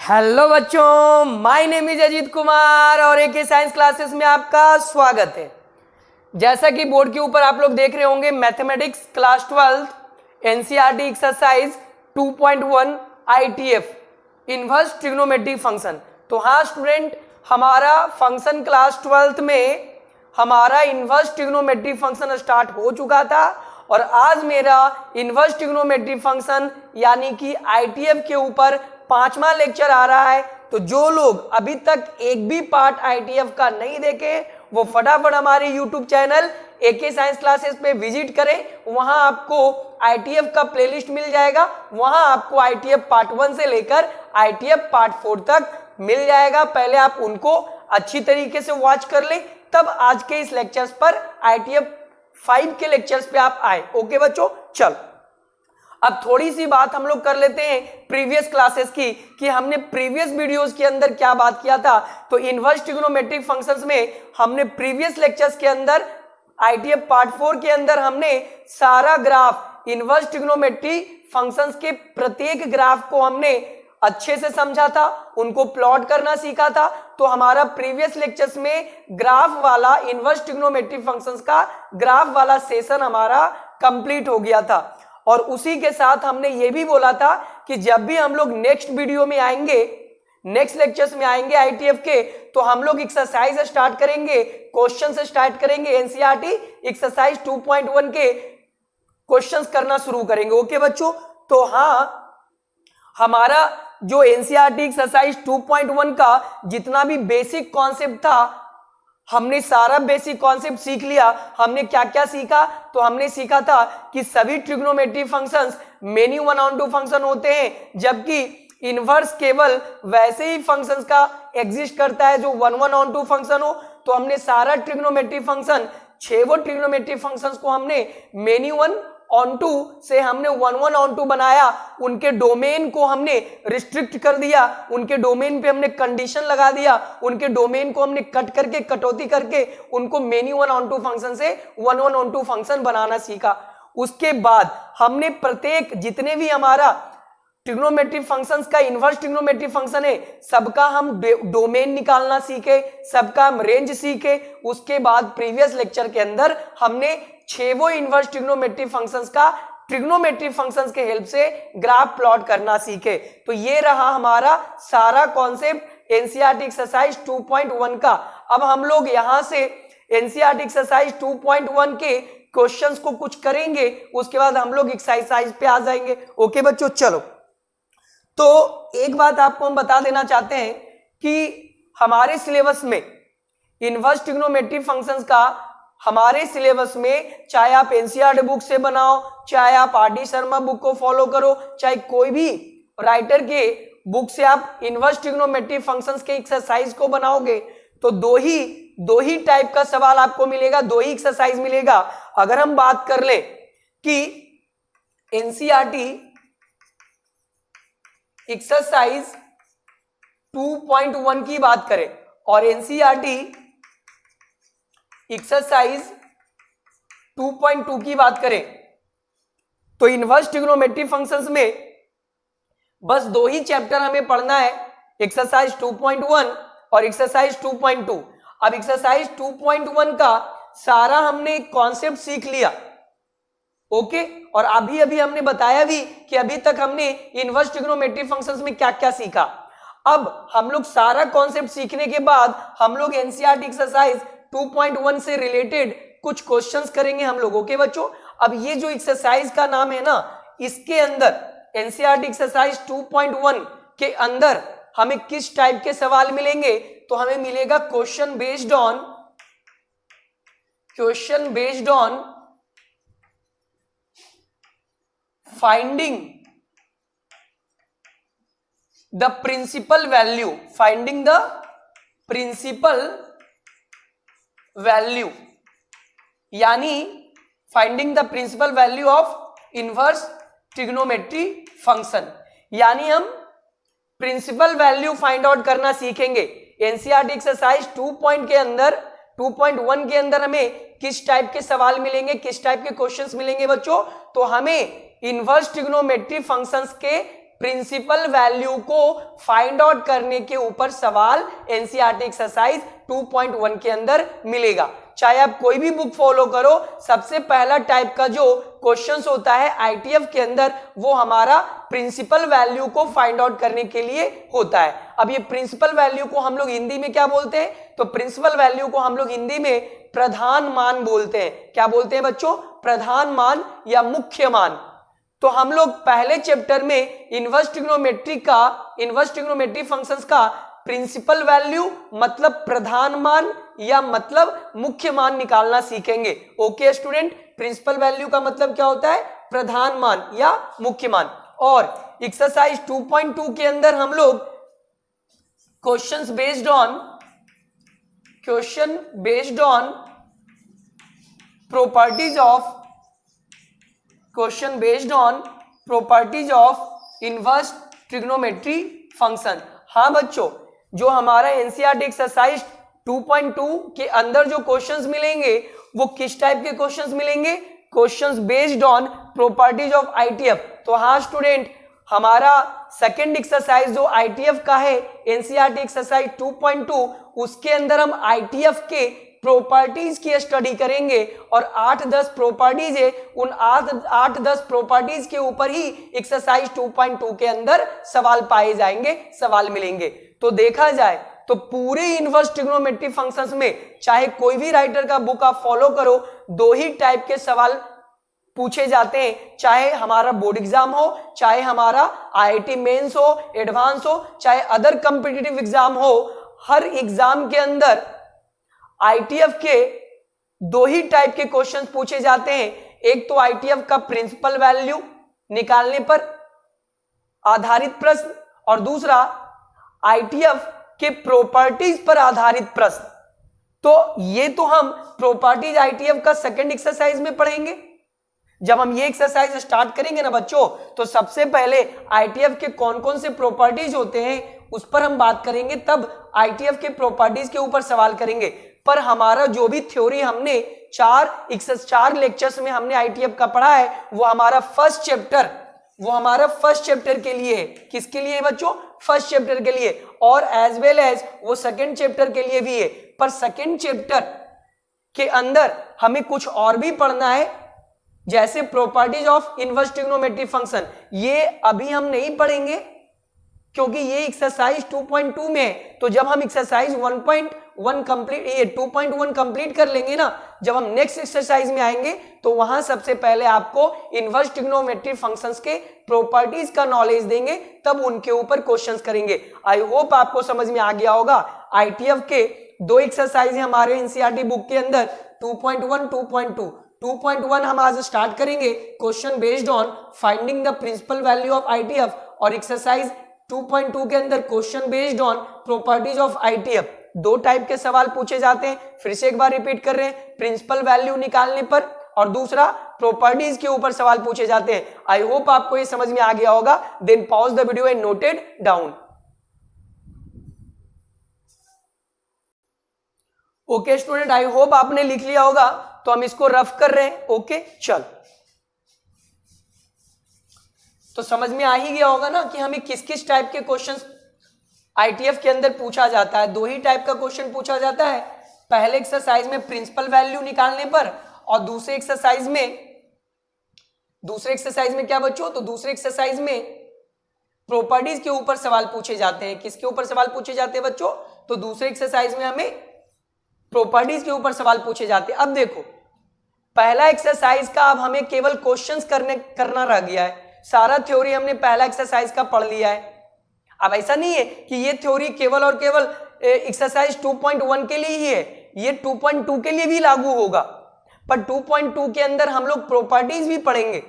Hello बच्चों, my name is Ajit Kumar और एके science classes में आपका स्वागत है। जैसा कि बोर्ड के ऊपर आप लोग देख रहे होंगे, mathematics class 12 NCERT exercise 2.1 ITF inverse trigonometric function. तो हाँ स्टूडेंट, हमारा फंक्शन क्लास 12 में हमारा इनवर्स ट्रिग्नोमेट्रिक फंक्शन स्टार्ट हो चुका था और आज मेरा इनवर्स ट्रिग्नोमेट्रिक फंक्शन यानी कि आईटीएफ के ऊपर 5वां लेक्चर आ रहा है। तो जो लोग अभी तक एक भी पार्ट आईटीएफ का नहीं देखे वो फटाफट हमारे YouTube channel AK science classes पे विजिट करें। वहां आपको आईटीएफ का प्लेलिस्ट मिल जाएगा। वहां आपको आईटीएफ पार्ट 1 से लेकर आईटीएफ पार्ट 4 तक मिल जाएगा। पहले आप उनको अच्छी तरीके से वॉच कर ले, तब आज के इस लेक्चर्स पर आईटीएफ 5 के लेक्चर्स पे आप आए। ओके बच्चों, चल अब थोड़ी सी बात हम लोग कर लेते हैं प्रीवियस क्लासेस की कि हमने प्रीवियस वीडियोस के अंदर क्या बात किया था। तो इनवर्स ट्रिग्नोमेट्रिक फंक्शंस में हमने प्रीवियस लेक्चर्स के अंदर आईटीएफ पार्ट 4 के अंदर हमने सारा ग्राफ इनवर्स ट्रिग्नोमेट्रिक फंक्शंस के प्रत्येक ग्राफ को हमने अच्छे से समझा था, उनको प्लॉट करना सीखा था। तो हमारा प्रीवियस लेक्चर्स में ग्राफ वाला इनवर्स ट्रिग्नोमेट्रिक फंक्शंस का ग्राफ वाला सेशन हमारा कंप्लीट हो गया था। और उसी के साथ हमने ये भी बोला था कि जब भी हम लोग नेक्स्ट वीडियो में आएंगे, नेक्स्ट लेक्चर्स में आएंगे आईटीएफ के, तो हम लोग एक्सरसाइज स्टार्ट करेंगे, क्वेश्चन से स्टार्ट करेंगे। एनसीईआरटी एक्सरसाइज 2.1 के क्वेश्चंस करना शुरू करेंगे। ओके बच्चों, तो हाँ हमारा जो एनसीईआरटी एक्सरसाइज 2.1 का जितना भी बेसिक कॉन्सेप्ट था, हमने सारा बेसिक कॉन्सेप्ट सीख लिया। हमने क्या क्या सीखा? तो हमने सीखा था कि सभी ट्रिग्नोमेट्रिक फंक्शंस मेनी 1/2 फंक्शन होते हैं, जबकि इनवर्स केवल वैसे ही फंक्शंस का एग्जिस्ट करता है जो 1/2 फंक्शन हो। तो हमने सारा ट्रिग्नोमेट्रिक फंक्शन 6 ट्रिग्नोमेट्रिक फंक्शंस को हमने मेनी 1/2 से हमने 1/2 बनाया। उनके डोमेन को हमने रिस्ट्रिक्ट कर दिया, उनके डोमेन पे हमने कंडीशन लगा दिया, उनके डोमेन को हमने कट करके कटौती करके उनको मेनी 1/2 फंक्शन से 1/2 फंक्शन बनाना सीखा। उसके बाद हमने प्रत्येक जितने भी हमारा ट्रिग्नोमेट्रिक फंक्शंस का इनवर्स ट्रिग्नोमेट्रिक फंक्शन है, सबका हम डोमेन निकालना सीखे, सबका हम रेंज सीखे। उसके बाद प्रीवियस लेक्चर के अंदर हमने 6 इनवर्स ट्रिग्नोमेट्रिक फंक्शंस का ट्रिग्नोमेट्रिक फंक्शंस के हेल्प से ग्राफ प्लॉट करना सीखे। तो ये रहा हमारा सारा कॉन्सेप्ट एनसीईआरटी एक्सरसाइज 2.1 का। अब हम लोग यहां से एनसीईआरटी एक्सरसाइज 2.1 के क्वेश्चंस को कुछ करेंगे, उसके बाद हम लोग एक्सरसाइज पे आ जाएंगे। ओके बच्चों, चलो तो एक बात आपको हम बता देना चाहते हैं कि हमारे सिलेबस में इनवर्स ट्रिग्नोमेट्रिक फंक्शंस का हमारे सिलेबस में, चाहे आप एनसीईआरटी बुक से बनाओ, चाहे आप आर.डी. शर्मा बुक को फॉलो करो, चाहे कोई भी राइटर के बुक से आप इनवर्स ट्रिग्नोमेट्रिक फंक्शंस के एक्सरसाइज को बनाओगे तो दो ही टाइप का सवाल आपको मिलेगा, 2 ही एक्सरसाइज मिलेगा। अगर हम बात कर ले कि एनसीईआरटी एक्सरसाइज 2.1 की बात करें और एनसीईआरटी एक्सरसाइज 2.2 की बात करें, तो इनवर्स ट्रिग्नोमेट्रिक फंक्शंस में बस 2 ही चैप्टर हमें पढ़ना है, एक्सरसाइज 2.1 और एक्सरसाइज 2.2। अब एक्सरसाइज 2.1 का सारा हमने कॉन्सेप्ट सीख लिया। ओके, और अभी हमने बताया भी कि अभी तक हमने इनवर्स ट्रिग्नोमेट्रिक फंक्शंस में क्या क्या सीखा। अब हम लोग सारा कॉन्सेप्ट सीखने के बाद हम लोग एनसीईआरटी एक्सरसाइज 2.1 से रिलेटेड कुछ क्वेश्चंस करेंगे हम लोग। ओके बच्चों, अब ये जो एक्सरसाइज का नाम है ना, इसके अंदर एनसीईआरटी एक्सरसाइज 2.1 के अंदर हमें किस टाइप के सवाल मिलेंगे? तो हमें मिलेगा question based on finding the principal value, यानी finding the principal value of inverse trigonometric function, यानी हम प्रिंसिपल वैल्यू फाइंड आउट करना सीखेंगे। एनसीईआरटी एक्सरसाइज 2.1 के अंदर हमें किस टाइप के सवाल मिलेंगे, किस टाइप के क्वेश्चंस मिलेंगे बच्चों? तो हमें इनवर्स ट्रिग्नोमेट्रिक फंक्शंस के प्रिंसिपल वैल्यू को फाइंड आउट करने के ऊपर सवाल एनसीईआरटी एक्सरसाइज 2.1 के अंदर मिलेगा। चाहे आप कोई भी बुक फॉलो करो, सबसे पहला टाइप का जो क्वेश्चंस होता है आईटीएफ के अंदर वो हमारा प्रिंसिपल वैल्यू को फाइंड आउट करने के लिए होता है। अब ये प्रिंसिपल वैल्यू को हम लोग हिंदी में क्या बोलते हैं? तो प्रिंसिपल वैल्यू को हम लोग हिंदी में प्रधान मान बोलते हैं। क्या बोलते हैं बच्चों? प्रधान मान या मुख्य मान। तो हम लोग पहले चैप्टर में इनवर्स ट्रिग्नोमेट्री फंक्शंस का प्रिंसिपल वैल्यू मतलब प्रधान मान या मतलब मुख्य मान निकालना सीखेंगे। ओके स्टूडेंट, प्रिंसिपल वैल्यू का मतलब क्या होता है? प्रधान मान या मुख्य मान। और एक्सरसाइज 2.2 के अंदर हम लोग question based on properties of inverse trigonometry function. हाँ बच्चों, जो हमारा एनसीईआरटी एक्सरसाइज 2.2 के अंदर जो क्वेश्चंस मिलेंगे वो किस टाइप के क्वेश्चंस मिलेंगे? Questions based on properties of ITF. तो हाँ स्टूडेंट, हमारा सेकंड एक्सरसाइज जो आईटीएफ का है एनसीईआरटी एक्सरसाइज 2.2, उसके अंदर हम आईटीएफ के प्रॉपर्टीज की स्टडी करेंगे और 8-10 प्रॉपर्टीज है, उन 8-10 प्रॉपर्टीज के ऊपर ही एक्सरसाइज 2.2 के अंदर सवाल पाए जाएंगे, सवाल मिलेंगे। तो देखा जाए तो पूरे इनवर्स ट्रिग्नोमेट्री फंक्शंस में चाहे कोई भी राइटर का बुक आप फॉलो करो, दो ही टाइप के सवाल पूछे जाते हैं। चाहे हमारा बोर्ड एग्जाम हो, चाहे हमारा आईआईटी मेंस हो, एडवांस हो, चाहे अदर कॉम्पिटिटिव एग्जाम हो, हर एग्जाम के अंदर आईटीएफ के दो ही टाइप के क्वेश्चंस पूछे जाते हैं। एक तो आईटीएफ का प्रिंसिपल वैल्यू निकालने पर आधारित प्रश्न और दूसरा आईटीएफ के प्रॉपर्टीज पर आधारित प्रश्न। तो ये तो हम प्रॉपर्टीज आईटीएफ का सेकंड एक्सरसाइज में पढ़ेंगे। जब हम ये एक्सरसाइज स्टार्ट करेंगे ना बच्चों, तो सबसे पहले आईटीएफ के कौन कौन से प्रॉपर्टीज होते हैं उस पर हम बात करेंगे, तब आईटीएफ के प्रॉपर्टीज के ऊपर सवाल करेंगे। पर हमारा जो भी थ्योरी हमने चार लेक्चर्स में हमने आईटीएफ का पढ़ा है वो हमारा फर्स्ट चैप्टर के लिए है। किसके लिए है बच्चों? फर्स्ट चैप्टर के लिए, और एज वेल एज वो सेकंड चैप्टर के लिए भी है। पर सेकंड चैप्टर के अंदर हमें कुछ और भी पढ़ना है, जैसे properties of inverse trigonometry function. ये अभी हम नहीं पढ़ेंगे क्योंकि ये एक्सरसाइज 2.2 में है। तो जब हम एक्सरसाइज 2.1 कंप्लीट कर लेंगे ना, जब हम नेक्स्ट एक्सरसाइज में आएंगे तो वहां सबसे पहले आपको इनवर्स ट्रिग्नोमेट्री फंक्शंस के प्रॉपर्टीज का नॉलेज देंगे, तब उनके ऊपर क्वेश्चंस करेंगे। आई होप आपको समझ में आ गया होगा। आईटीएफ के दो एक्सरसाइज है हमारे एनसीईआरटी बुक के अंदर, 2.1, 2.2। 2.1 हम आज स्टार्ट करेंगे, question based on finding the principal value of ITF, और एक्सरसाइज 2.2 के अंदर question based on properties of ITF. दो टाइप के सवाल पूछे जाते हैं, फिर से एक बार रिपीट कर रहे हैं, प्रिंसिपल वैल्यू निकालने पर और दूसरा प्रॉपर्टीज के ऊपर सवाल पूछे जाते हैं। आई होप आपको ये समझ में आ गया होगा। Then pause the video and noted down. Okay student, I hope आपने लिख लिया होगा। तो हम इसको रफ कर रहे हैं। ओके चल, तो समझ में आ ही गया होगा ना कि हमें किस किस टाइप के क्वेश्चंस आईटीएफ के अंदर पूछा जाता है। दो ही टाइप का क्वेश्चन पूछा जाता है, पहले एक्सरसाइज में प्रिंसिपल वैल्यू निकालने पर, और दूसरे एक्सरसाइज में क्या बच्चों? तो दूसरे एक्सरसाइज में प्रॉपर्टीज के ऊपर सवाल पूछे जाते हैं। किसके ऊपर सवाल पूछे जाते हैं बच्चों? तो दूसरे एक्सरसाइज में हमें प्रॉपर्टीज के ऊपर सवाल पूछे जाते हैं। अब देखो, पहला एक्सरसाइज का अब हमें केवल क्वेश्चंस करना रह गया है। सारा थ्योरी हमने पहला एक्सरसाइज का पढ़ लिया है। अब ऐसा नहीं है कि ये थ्योरी केवल और केवल एक्सरसाइज 2.1 के लिए ही है, ये 2.2 के लिए भी लागू होगा। पर 2.2 के अंदर हम लोग प्रॉपर्टीज भी पढ़ेंगे।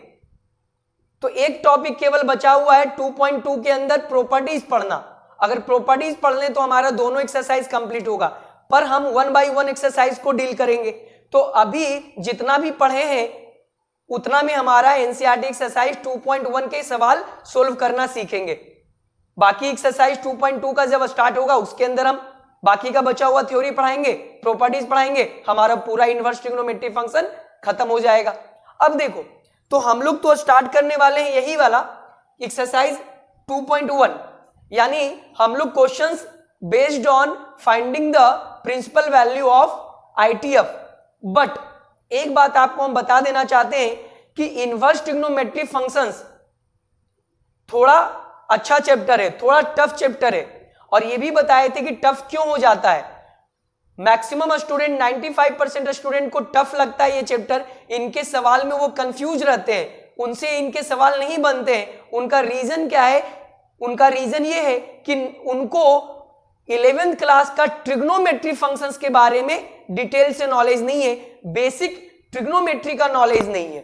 तो एक टॉपिक केवल बचा हुआ है 2.2 के अंदर, प्रॉपर्टीज पढ़ना। अगर प्रॉपर्टीज पढ़ लें तो हमारा दोनों एक्सरसाइज कंप्लीट होगा, पर हम 1 by 1 एक्सरसाइज को डील करेंगे। तो अभी जितना भी पढ़े हैं उतना में हमारा एनसीईआरटी एक्सरसाइज 2.1 के सवाल सोल्व करना सीखेंगे। बाकी एक्सरसाइज 2.2 का जब स्टार्ट होगा उसके अंदर हम बाकी का बचा हुआ थ्योरी पढ़ाएंगे, प्रॉपर्टीज पढ़ाएंगे, हमारा पूरा इनवर्स ट्रिग्नोमेट्री फंक्शन खत्म हो जाएगा। अब देखो, तो हम लोग तो स्टार्ट करने वाले हैं यही वाला एक्सरसाइज 2.1 यानी हम लोग questions based on finding the principal value of ITF। But एक बात आपको हम बता देना चाहते हैं कि इनवर्स ट्रिग्नोमेट्री फंक्शंस थोड़ा अच्छा चैप्टर है, थोड़ा टफ चैप्टर है, और ये भी बताए थे कि टफ क्यों हो जाता है। मैक्सिमम स्टूडेंट 95% स्टूडेंट को टफ लगता है ये चैप्टर, इनके सवाल में वो कंफ्यूज रहते हैं, उनसे इनके सवाल नहीं बनते हैं। उनका रीजन क्या है? उनका रीजन ये है कि उनको 11th क्लास का ट्रिग्नोमेट्री फंक्शंस के बारे में डिटेल से नॉलेज नहीं है, बेसिक ट्रिग्नोमेट्री का नॉलेज नहीं है।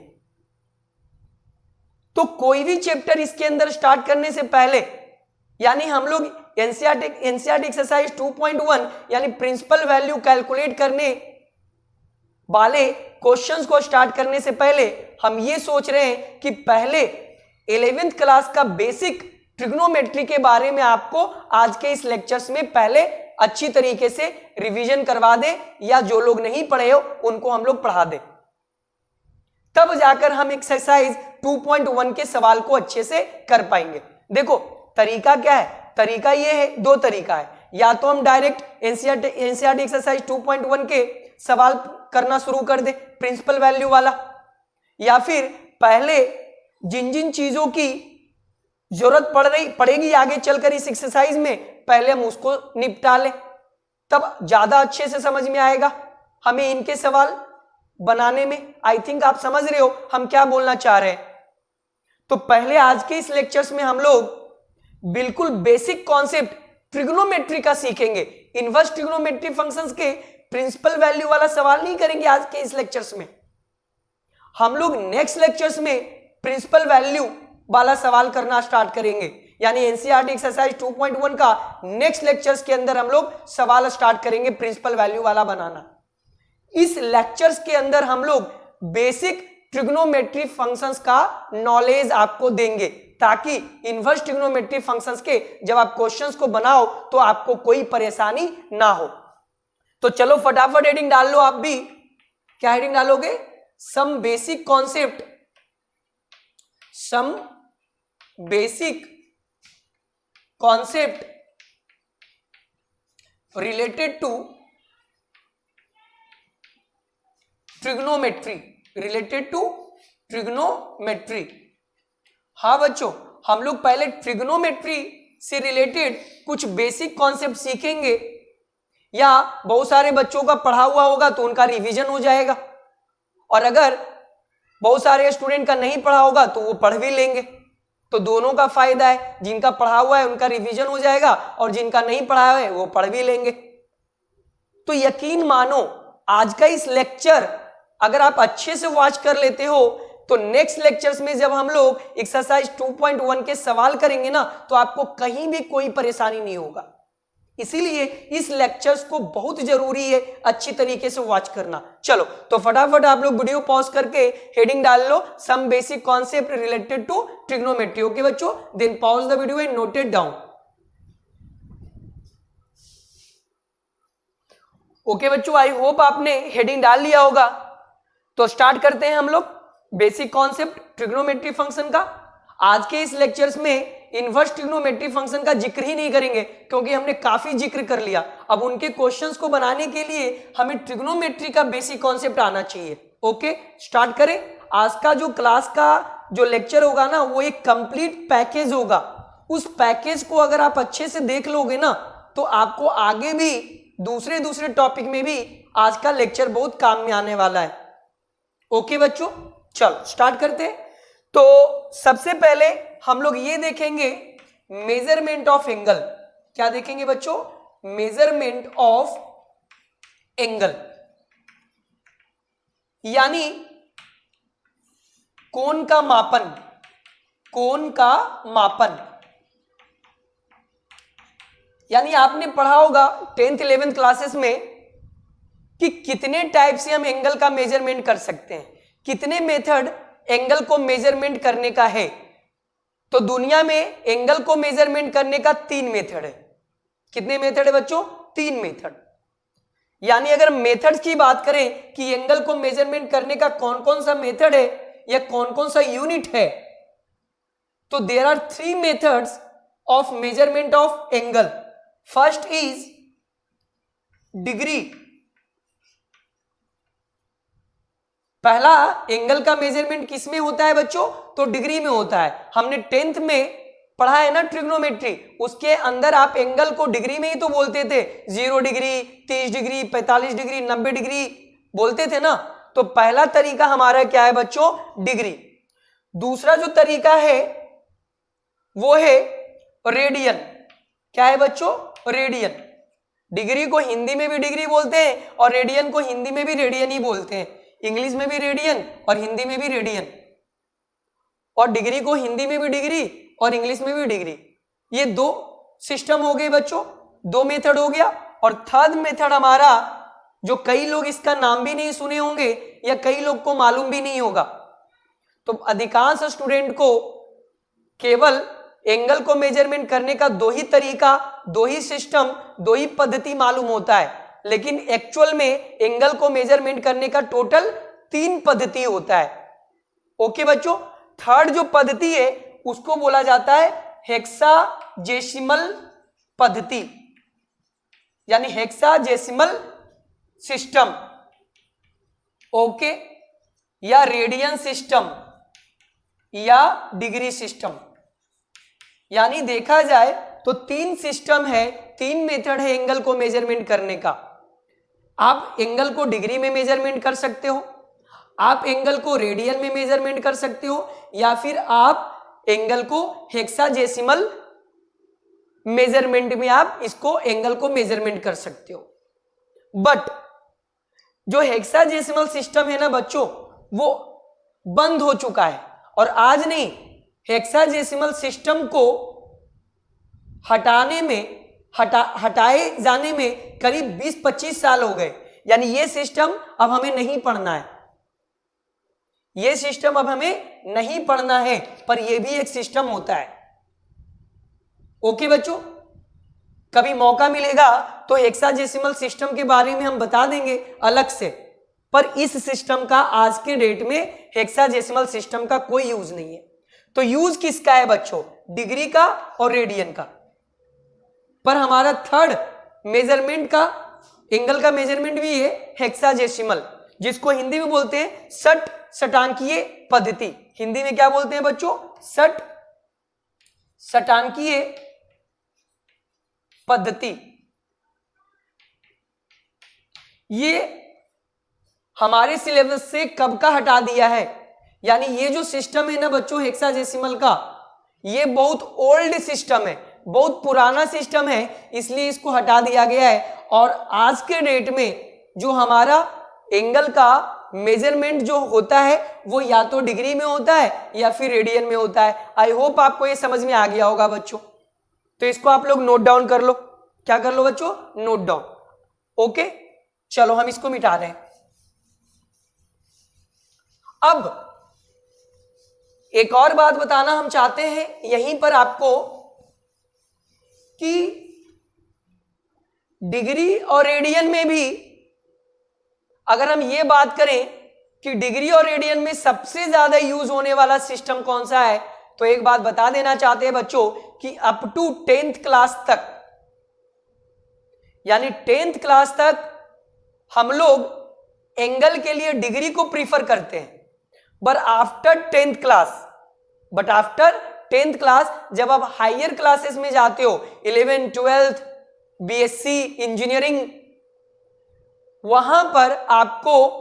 तो कोई भी चैप्टर इसके अंदर स्टार्ट करने से पहले, यानी हम लोग एनसीईआरटी एक्सरसाइज 2.1 यानी प्रिंसिपल वैल्यू कैलकुलेट करने वाले क्वेश्चंस को स्टार्ट करने से पहले हम ये सोच रहे हैं कि पहले 11th क्लास का बेसिक ट्रिग्नोमेट्री के बारे में आपको आज के इस लेक्चर्स में पहले अच्छी तरीके से रिवीजन करवा दें, या जो लोग नहीं पढ़े हो उनको हम लोग पढ़ा दें, तब जाकर हम एक्सरसाइज 2.1 के सवाल को अच्छे से कर पाएंगे। देखो तरीका क्या है, तरीका ये है, दो तरीका है, या तो हम डायरेक्ट एनसीईआरटी एक्सरसाइज 2.1 के सवाल करना शुरू कर दे प्रिंसिपल वैल्यू वाला, या फिर पहले जिन जिन चीजों की जरूरत पड़ेगी आगे चलकर इस एक्सरसाइज में, पहले हम उसको निपटा लें, तब ज्यादा अच्छे से समझ में आएगा हमें इनके सवाल बनाने में। आई थिंक आप समझ रहे हो हम क्या बोलना चाह रहे हैं। तो पहले आज के इस लेक्चर्स में हम लोग बिल्कुल बेसिक कॉन्सेप्ट ट्रिग्नोमेट्री का सीखेंगे। इनवर्स ट्रिग्नोमेट्री फंक्शंस के प्रिंसिपल वैल्यू वाला सवाल नहीं करेंगे आज के इस लेक्चर्स में, हम लोग नेक्स्ट लेक्चर्स में प्रिंसिपल वैल्यू वाला सवाल करना स्टार्ट करेंगे। यानी एनसीईआरटी एक्सरसाइज 2.1 का नेक्स्ट लेक्चर्स के अंदर हम लोग सवाल स्टार्ट करेंगे प्रिंसिपल वैल्यू वाला बनाना। इस लेक्चर्स के अंदर हम लोग बेसिक ट्रिग्नोमेट्री फंक्शंस का नॉलेज आपको देंगे, ताकि इनवर्स ट्रिग्नोमेट्री फंक्शंस के जब आप क्वेश्चंस को बनाओ तो आपको कोई परेशानी ना हो। तो चलो फटाफट हेडिंग डाल लो आप भी। क्या हेडिंग डालोगे? Some basic concept, some basic concept related to trigonometry, related to trigonometry. हाँ बच्चों, हम लोग पहले ट्रिग्नोमेट्री से रिलेटेड कुछ बेसिक कॉन्सेप्ट सीखेंगे, या बहुत सारे बच्चों का पढ़ा हुआ होगा तो उनका रिवीजन हो जाएगा, और अगर बहुत सारे स्टूडेंट का नहीं पढ़ा होगा तो वो पढ़ भी लेंगे। तो दोनों का फायदा है, जिनका पढ़ा हुआ है उनका रिवीजन हो जाएगा, और जिनका नहीं पढ़ा है वो पढ़ भी लेंगे। तो यकीन मानो आज का इस लेक्चर अगर आप अच्छे से वॉच कर लेते हो तो नेक्स्ट लेक्चर्स में जब हम लोग एक्सरसाइज 2.1 के सवाल करेंगे ना, तो आपको कहीं भी कोई परेशानी नहीं होगा। इसीलिए इस लेक्चर्स को बहुत जरूरी है अच्छी तरीके से वॉच करना। चलो तो फटाफट आप लोग वीडियो पॉज करके हेडिंग डाल लो, some basic concept related to trigonometry. Okay बच्चों, then pause the video and note it down. Okay बच्चों, आई होप आपने हेडिंग डाल लिया होगा। तो स्टार्ट करते हैं हम लोग बेसिक कॉन्सेप्ट ट्रिग्नोमेट्री फंक्शन का। आज के इस लेक्चर्स में इनवर्स ट्रिग्नोमेट्री फंक्शन का जिक्र ही नहीं करेंगे, क्योंकि हमने काफी जिक्र कर लिया। अब उनके क्वेश्चंस को बनाने के लिए हमें ट्रिग्नोमेट्री का बेसिक कॉन्सेप्ट आना चाहिए। ओके, स्टार्ट करें। आज का जो क्लास का जो लेक्चर होगा ना, वो एक कंप्लीट पैकेज होगा। उस पैकेज को अगर आप अच्छे से देख लोगे ना, तो आपको आगे भी दूसरे टॉपिक में भी आज का लेक्चर बहुत काम में आने वाला है। ओके बच्चों, चलो स्टार्ट करते हैं। तो सबसे पहले हम लोग ये देखेंगे मेजरमेंट ऑफ एंगल। क्या देखेंगे बच्चों? मेजरमेंट ऑफ एंगल, यानी कोण का मापन। कोण का मापन यानी आपने पढ़ा होगा 10th 11th क्लासेस में कि कितने टाइप से हम एंगल का मेजरमेंट कर सकते हैं, कितने मेथड एंगल को मेजरमेंट करने का है। तो दुनिया में एंगल को मेजरमेंट करने का 3 मेथड है। कितने मेथड है बच्चों? 3 मेथड। यानी अगर मेथड्स की बात करें कि एंगल को मेजरमेंट करने का कौन कौन सा मेथड है या कौन कौन सा यूनिट है, तो there are 3 methods of measurement of angle. First is degree. पहला एंगल का मेजरमेंट किस में होता है बच्चों? तो डिग्री में होता है। हमने 10th में पढ़ा है ना ट्रिग्नोमेट्री, उसके अंदर आप एंगल को डिग्री में ही तो बोलते थे। 0 डिग्री, 30 डिग्री, 45 डिग्री, 90 डिग्री बोलते थे ना। तो पहला तरीका हमारा क्या है बच्चों? डिग्री। दूसरा जो तरीका है वो है रेडियन। क्या है बच्चों? रेडियन। डिग्री को हिंदी में भी डिग्री बोलते हैं और रेडियन को हिंदी में भी रेडियन ही बोलते हैं। इंग्लिश में भी रेडियन और हिंदी में भी रेडियन, और डिग्री को हिंदी में भी डिग्री और इंग्लिश में भी डिग्री। ये दो सिस्टम हो गए बच्चों, दो मेथड हो गया। और थर्ड मेथड हमारा, जो कई लोग इसका नाम भी नहीं सुने होंगे या कई लोग को मालूम भी नहीं होगा, तो अधिकांश स्टूडेंट को केवल एंगल को मेजरमेंट करने का दो ही तरीका, दो ही सिस्टम, दो ही पद्धति मालूम होता है। लेकिन एक्चुअल में एंगल को मेजरमेंट करने का टोटल 3 पद्धति होता है। ओके बच्चों, थर्ड जो पद्धति है उसको बोला जाता है हेक्साडेसिमल पद्धति, यानी हेक्साडेसिमल सिस्टम। ओके, या रेडियन सिस्टम या डिग्री सिस्टम। यानी देखा जाए तो 3 सिस्टम है, 3 मेथड है एंगल को मेजरमेंट करने का। आप एंगल को डिग्री में मेजरमेंट कर सकते हो, आप एंगल को रेडियन में मेजरमेंट कर सकते हो, या फिर आप एंगल को हेक्साडेसिमल मेजरमेंट में आप इसको एंगल को मेजरमेंट कर सकते हो। बट जो हेक्साडेसिमल सिस्टम है ना बच्चों, वो बंद हो चुका है। और आज नहीं, हेक्साडेसिमल सिस्टम को हटाए जाने में करीब 20-25 साल हो गए। यानी ये सिस्टम अब हमें नहीं पढ़ना है, ये सिस्टम अब हमें नहीं पढ़ना है, पर ये भी एक सिस्टम होता है। ओके बच्चों, कभी मौका मिलेगा तो हेक्साडेसिमल सिस्टम के बारे में हम बता देंगे अलग से, पर इस सिस्टम का आज के डेट में हेक्साडेसिमल सिस्टम का कोई यूज नहीं है। तो यूज किसका है बच्चों? डिग्री का और रेडियन का। पर हमारा थर्ड मेजरमेंट का, एंगल का मेजरमेंट भी है हेक्साडेसिमल, जिसको हिंदी में बोलते हैं षटांकीय पद्धति। हिंदी में क्या बोलते हैं बच्चों? षटांकीय पद्धति। ये हमारे सिलेबस से कब का हटा दिया है। यानी ये जो सिस्टम है ना बच्चों हेक्साडेसिमल का, ये बहुत ओल्ड सिस्टम है, बहुत पुराना सिस्टम है, इसलिए इसको हटा दिया गया है। और आज के डेट में जो हमारा एंगल का मेजरमेंट जो होता है वो या तो डिग्री में होता है या फिर रेडियन में होता है। आई होप आपको ये समझ में आ गया होगा बच्चों। तो इसको आप लोग नोट डाउन कर लो। क्या कर लो बच्चों? Note down. ओके, चलो हम इसको मिटा रहे हैं। अब एक और बात बताना हम चाहते हैं यहीं पर आपको कि डिग्री और रेडियन में भी अगर हम ये बात करें कि डिग्री और रेडियन में सबसे ज्यादा यूज होने वाला सिस्टम कौन सा है, तो एक बात बता देना चाहते हैं बच्चों कि अप टू 10th क्लास तक, लानी 10th क्लास तक हम लोग एंगल के लिए डिग्री को प्रीफर करते हैं। बट आफ्टर 10th क्लास जब आप हायर क्लासेस में जाते हो, 11th 12th बीएससी इंजीनियरिंग, वहां पर आपको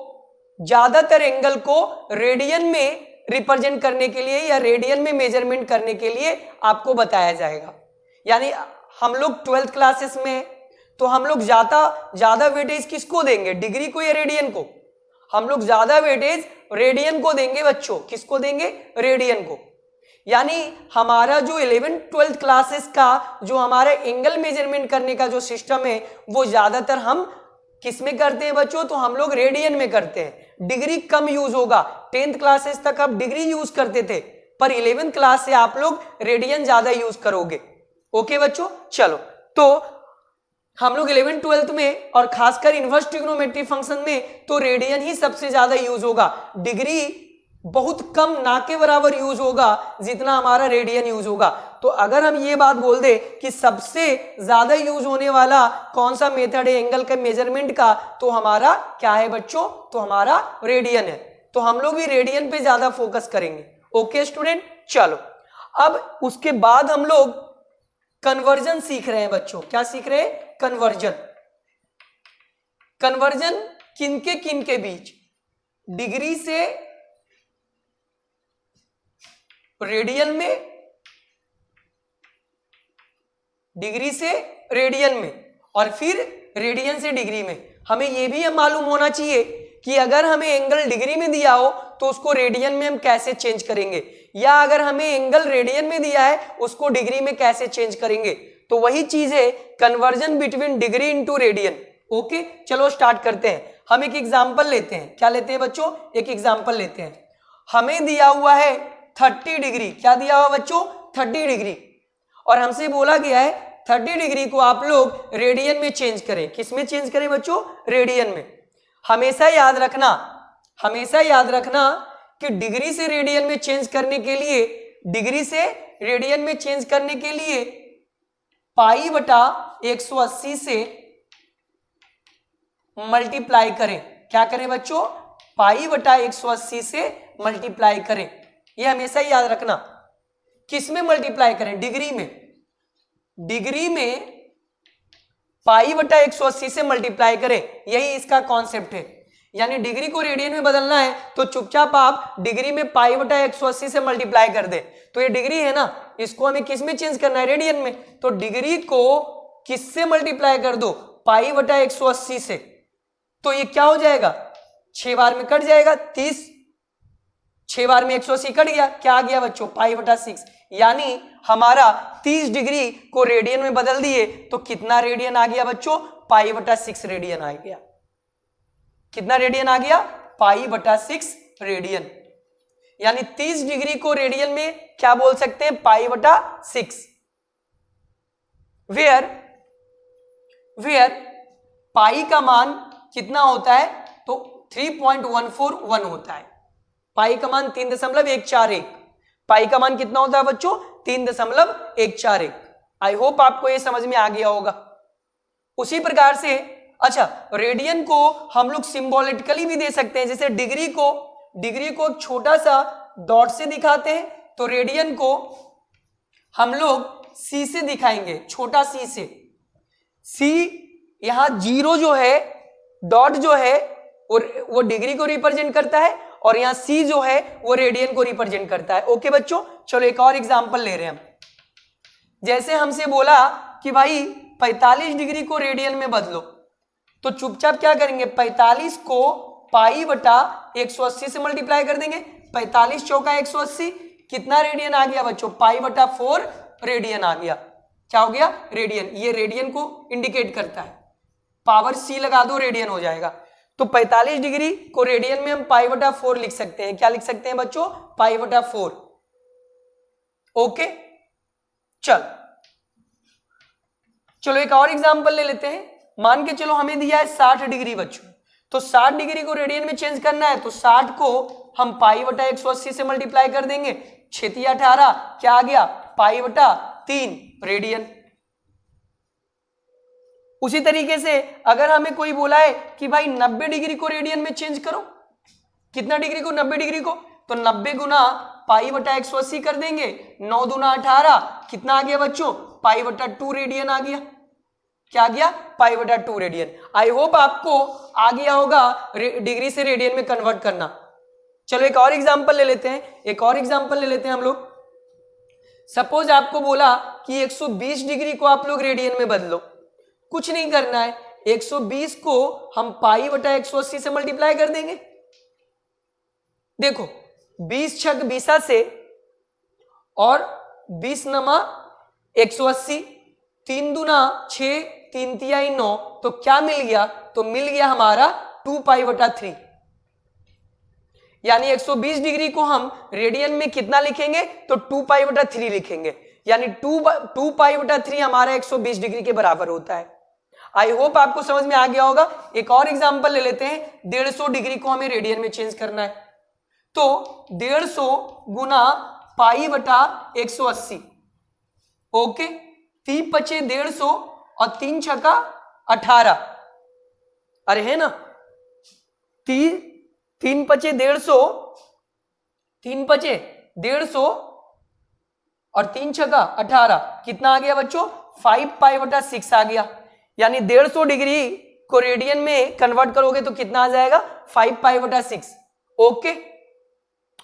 ज्यादातर एंगल को रेडियन में रिप्रेजेंट करने के लिए या रेडियन में मेजरमेंट करने के लिए आपको बताया जाएगा। यानी हम लोग 12th क्लासेस में, तो हम लोग ज्यादा वेटेज किसको देंगे? डिग्री को या रेडियन को? हम लोग ज्यादा वेटेज रेडियन को देंगे बच्चों। किसको देंगे? रेडियन को। यानी हमारा जो 11th 12th क्लासेस का जो हमारा एंगल मेजरमेंट करने का जो सिस्टम है वो ज्यादातर हम किस में करते हैं बच्चों? तो हम लोग रेडियन में करते हैं। डिग्री कम यूज होगा। 10th क्लासेस तक आप डिग्री यूज करते थे, पर 11th क्लास से आप लोग रेडियन ज्यादा यूज करोगे। ओके बच्चों, चलो तो हम लोग 11th 12th में और खासकर इनवर्स ट्रिग्नोमेट्री फंक्शन में तो रेडियन ही सबसे ज्यादा यूज होगा। डिग्री बहुत कम, ना के बराबर यूज होगा जितना हमारा रेडियन यूज होगा। तो अगर हम ये बात बोल दे कि सबसे ज्यादा यूज होने वाला कौन सा मेथड है एंगल के मेजरमेंट का, तो हमारा क्या है बच्चों, तो हमारा रेडियन है। तो हम लोग भी रेडियन पे ज्यादा फोकस करेंगे। ओके स्टूडेंट, चलो अब उसके बाद हम लोग कन्वर्जन सीख रहे हैं बच्चों। क्या सीख रहे हैं? कन्वर्जन। कन्वर्जन किनके बीच? डिग्री से रेडियन में, डिग्री से रेडियन में, और फिर रेडियन से डिग्री में। हमें यह भी मालूम होना चाहिए कि अगर हमें एंगल डिग्री में दिया हो तो उसको रेडियन में हम कैसे चेंज करेंगे, या अगर हमें एंगल रेडियन में दिया है उसको डिग्री में कैसे चेंज करेंगे। तो वही चीज है conversion between degree into radian. Okay, चलो स्टार्ट करते हैं। हम एक एग्जांपल लेते हैं। क्या लेते हैं बच्चों? एक एग्जांपल लेते हैं। हमें दिया हुआ है 30 डिग्री। क्या दिया हुआ बच्चों? 30 डिग्री। और हमसे बोला गया है 30 डिग्री को आप लोग रेडियन में चेंज करें। किस में चेंज करें बच्चों? रेडियन में। हमेशा याद रखना, हमेशा याद रखना कि डिग्री से रेडियन में चेंज करने के लिए, डिग्री से रेडियन में चेंज करने के लिए पाई बटा 180 से मल्टीप्लाई करें। क्या करें बच्चों? पाई बटा 180 से मल्टीप्लाई करें। यह हमेशा याद रखना। किस में मल्टीप्लाई करें? डिग्री में। डिग्री में पाई बटा 180 से मल्टीप्लाई करें, यही इसका कॉन्सेप्ट है। यानी डिग्री को रेडियन में बदलना है तो चुपचाप आप डिग्री में पाई बटा 180 से मल्टीप्लाई कर दे। तो ये डिग्री है ना, इसको हमें किस में चेंज करना है? रेडियन में। तो डिग्री को किससे मल्टीप्लाई कर दो? पाई बटा 180 से। तो ये क्या हो जाएगा? 6 बार में कट जाएगा 30, 6 बार में 180 कट गया, क्या आ गया बच्चों? पाई बटा 6। यानी हमारा 30 डिग्री को रेडियन में बदल दिए तो कितना रेडियन आ गया बच्चों? पाई बटा 6 रेडियन आ गया। कितना रेडियन आ गया? पाई बटा 6 रेडियन। यानी 30 डिग्री को रेडियन में क्या बोल सकते हैं? पाई बटा 6। वेयर पाई का मान कितना होता है? तो 3.141 होता है। पाई का मान 3.141। पाई का मान कितना होता है बच्चों? 3.141। आई होप आपको यह समझ में आ गया होगा। उसी प्रकार से अच्छा, रेडियन को हम लोग सिंबॉलिकली भी दे सकते हैं। जैसे डिग्री को एक छोटा सा डॉट से दिखाते हैं, तो रेडियन को हम लोग सी से दिखाएंगे, छोटा सी से। सी यहां 0 जो है, डॉट जो है वो डिग्री को रिप्रेजेंट करता है, और यहां सी जो है वो रेडियन को रिप्रेजेंट करता है। ओके बच्चों, चलो एक और एग्जांपल ले रहे हैं हम। जैसे हमसे बोला कि भाई 45 डिग्री को रेडियन में बदलो, तो चुपचाप क्या करेंगे? 45 को पाई बटा 180 से मल्टीप्लाई कर देंगे। 45 चौका 180, कितना रेडियन आ गया बच्चों? पाई बटा 4 रेडियन आ गया। क्या हो गया? रेडियन। ये रेडियन को इंडिकेट करता है। पावर सी लगा दो, रेडियन हो जाएगा। तो 45 डिग्री को रेडियन में हम पाई बटा 4 लिख सकते हैं। क्या लिख सकते हैं बच्चों? पाई बटा 4। ओके, चलो एक और एग्जांपल ले लेते हैं। मान के चलो हमें दिया है 60 डिग्री बच्चों, तो 60 डिग्री को रेडियन में चेंज करना है, तो 60 को हम पाई बटा 180 से मल्टीप्लाई कर देंगे। 6 × 18, क्या आ गया? पाई बटा 3 रेडियन। उसी तरीके से अगर हमें कोई बोला है कि भाई 90 डिग्री को रेडियन में चेंज करो, कितना डिग्री को? 90 डिग्री को। तो 90 गुना पाई बटा 180 कर देंगे। 9 दूना 18, कितना आ गया बच्चों? पाई बटा 2 रेडियन आ गया। क्या आ गया? पाई बटा 2 रेडियन। आई होप आपको आ गया होगा डिग्री से रेडियन में कन्वर्ट करना। चलो एक और एग्जांपल ले लेते हैं। एक और एग्जांपल ले लेते हैं हम लोग। सपोज आपको बोला कि 120 डिग्री को आप लोग रेडियन में बदलो। कुछ नहीं करना है, 120 को हम पाई बटा 180 से मल्टीप्लाई कर देंगे। देखो 20 छक 20 से, और 20 नमा 180, 3 दूना 6, 3 तिहाई 9, तो क्या मिल गया? तो मिल गया हमारा 2 पाई बटा 3। यानी 120 डिग्री को हम रेडियन में कितना लिखेंगे? तो 2 पाई बटा 3 लिखेंगे। यानी 2 पाई बटा 3 हमारा 120 डिग्री के बराबर होता है। आई होप आपको समझ में आ गया होगा। एक और एग्जांपल ले लेते हैं। 150 डिग्री को हमें रेडियन में चेंज करना है, तो 150 गुना पाई बटा 180। ओके, 3 पचे 150 और 3 छका 18। अरे है ना, 3 पचे 150, 3 पचे 150 और 3 छका 18, कितना आ गया बच्चों? 5 पाई बटा 6 आ गया। यानी 150 डिग्री को रेडियन में कन्वर्ट करोगे तो कितना आ जाएगा? 5 पाई बटा 6। ओके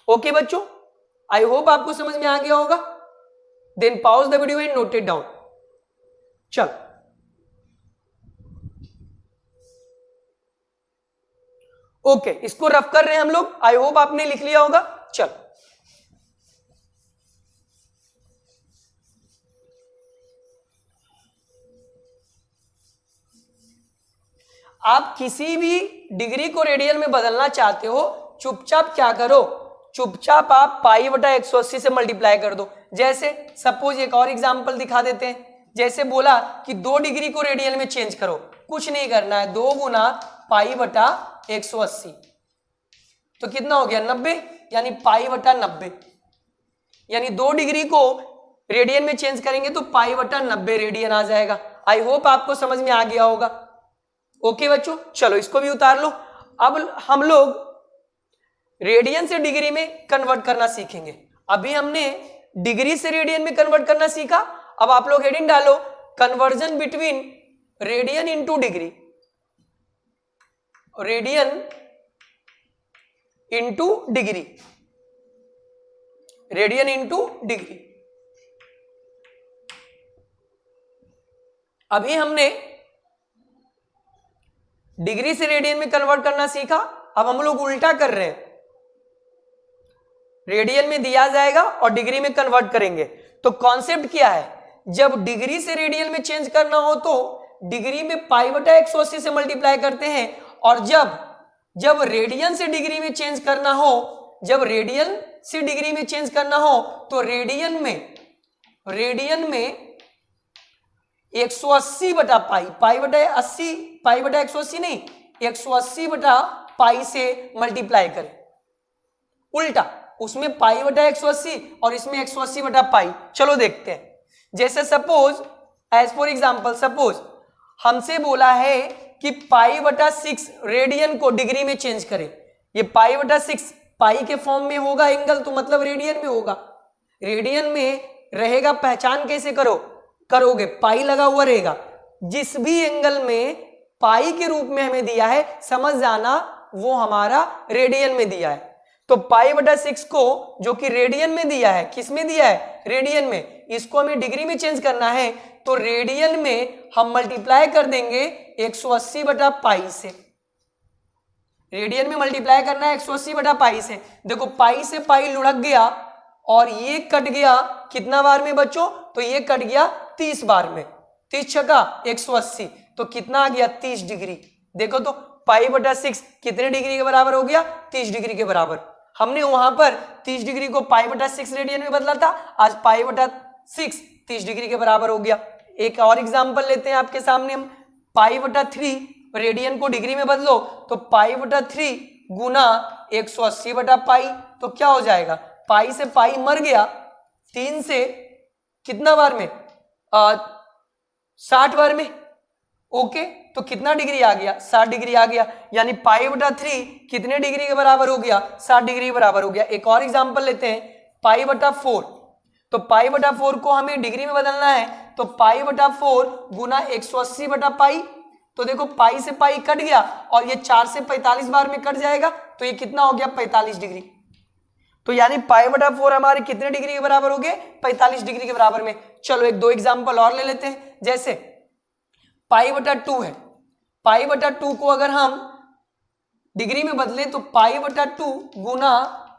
ओके बच्चों, आई होप आपको समझ में आ गया होगा। Then pause the video and note it down. चल, ओके, इसको रफ कर रहे हैं हम लोग। आई होप आपने लिख लिया होगा। चल, आप किसी भी डिग्री को रेडियन में बदलना चाहते हो, चुपचाप क्या करो, चुपचाप आप पाई बटा 180 से मल्टीप्लाई कर दो। जैसे सपोज एक और एग्जांपल दिखा देते हैं। जैसे बोला कि 2 डिग्री को रेडियन में चेंज करो, कुछ नहीं करना है, 2 गुना पाई बटा 180 तो कितना हो गया? 90, यानी पाई बटा 90। यानी 2 डिग्री को रेडियन में चेंज करेंगे तो पाई बटा 90 रेडियन आ जाएगा। आई होप आपको समझ में आ गया होगा। ओके बच्चों, चलो इसको भी उतार लो। अब हम लोग रेडियन से डिग्री में कन्वर्ट करना सीखेंगे। अभी हमने डिग्री से रेडियन में कन्वर्ट करना सीखा। अब आप लोग हेडिंग डालो, conversion between radian into degree, radian into degree, radian into degree. अभी हमने डिग्री से रेडियन में कन्वर्ट करना सीखा। अब हम लोग उल्टा कर रहे हैं, रेडियन में दिया जाएगा और डिग्री में कन्वर्ट करेंगे। तो कॉन्सेप्ट क्या है? जब डिग्री से रेडियन में चेंज करना हो तो डिग्री में पाई बटा 180 से मल्टीप्लाई करते हैं, और जब रेडियन से डिग्री में चेंज करना हो, जब रेडियन से डिग्री में चेंज करना हो तो रेडियन में 180 बटा पाई बटा 80, पाई बटा 180 नहीं, 180 बटा पाई से मल्टीप्लाई करें। उल्टा, उसमें पाई बटा 180 और इसमें 180 बटा पाई। चलो देखते हैं। जैसे suppose, as for example, suppose हमसे बोला है कि पाई बटा 6 रेडियन को डिग्री में चेंज करें। ये पाई बटा 6 पाई के फॉर्म में होगा एंगल, तो मतलब रेडियन में होगा। रेडियन में रहेगा, पहचान कैसे करोगे? पाई लगा हुआ रहेगा। जिस भी एंगल में पाई के रूप में हमें दिया है, समझ जाना वो हमारा रेडियन में दिया है। तो पाई बटा 6 को जो कि रेडियन में दिया है, किस में दिया है? रेडियन में। इसको हमें डिग्री में चेंज करना है तो रेडियन में हम मल्टीप्लाई कर देंगे 180 बटा पाई से। रेडियन में मल्टीप्लाई करना है 180 बटा पाई से। देखो, पाई से पाई लुढ़क गया और ये कट गया कितना बार में बच्चों? तो ये कट गया 30 बार में। 30 छका 180 तो कितना आ गया? 30 डिग्री। देखो तो पाई बटा 6 कितने डिग्री के बराबर हो गया? 30 डिग्री के बराबर। हमने वहां पर 30 डिग्री को पाई बटा 6 रेडियन में बदला था, आज पाई बटा 6 30 डिग्री के बराबर हो गया। एक और एग्जांपल लेते हैं आपके सामने हम। पाई बटा 3 रेडियन को डिग्री में बदलो तो पाई बटा 3 गुना 180 बटा पाई, तो क्या हो जाएगा? पाई से पाई मर गया, 3 से कितना बार में? 60 बार में। ओके, तो कितना डिग्री आ गया? 60 डिग्री आ गया। यानी पाई बटा 3 कितने डिग्री के बराबर हो गया? 60 डिग्री के बराबर हो गया। एक और एग्जांपल लेते हैं, पाई बटा 4। तो पाई बटा 4 को हमें डिग्री में बदलना है तो पाई बटा 4 गुना 180 बटा पाई। तो देखो, पाई से पाई कट गया और ये 4 से 45 बार में कट जाएगा, तो ये कितना हो गया? 45 डिग्री। तो यानी पाई बटा 4 हमारे कितने डिग्री के बराबर हो गए? 45 डिग्री के बराबर में। चलो एक दो एग्जांपल और ले लेते हैं। जैसे पाई बटा 2 है, पाई बटा 2 को अगर हम डिग्री में बदले तो पाई बटा 2 गुना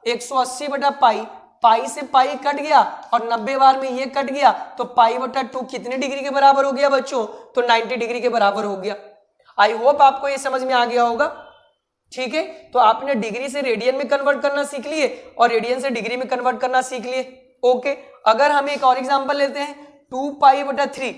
180 बटा पाई, पाई से पाई कट गया और 90 बार में ये कट गया, तो पाई बटा 2 कितने डिग्री के बराबर हो गया बच्चों? तो 90 डिग्री के बराबर हो गया। आई होप आपको ये समझ में आ गया होगा। ठीक है, तो आपने डिग्री से रेडियन में कन्वर्ट करना सीख लिए और रेडियन से डिग्री में कन्वर्ट करना सीख लिए। ओके, अगर हम एक और एग्जांपल लेते हैं, 2 पाई बटा 3,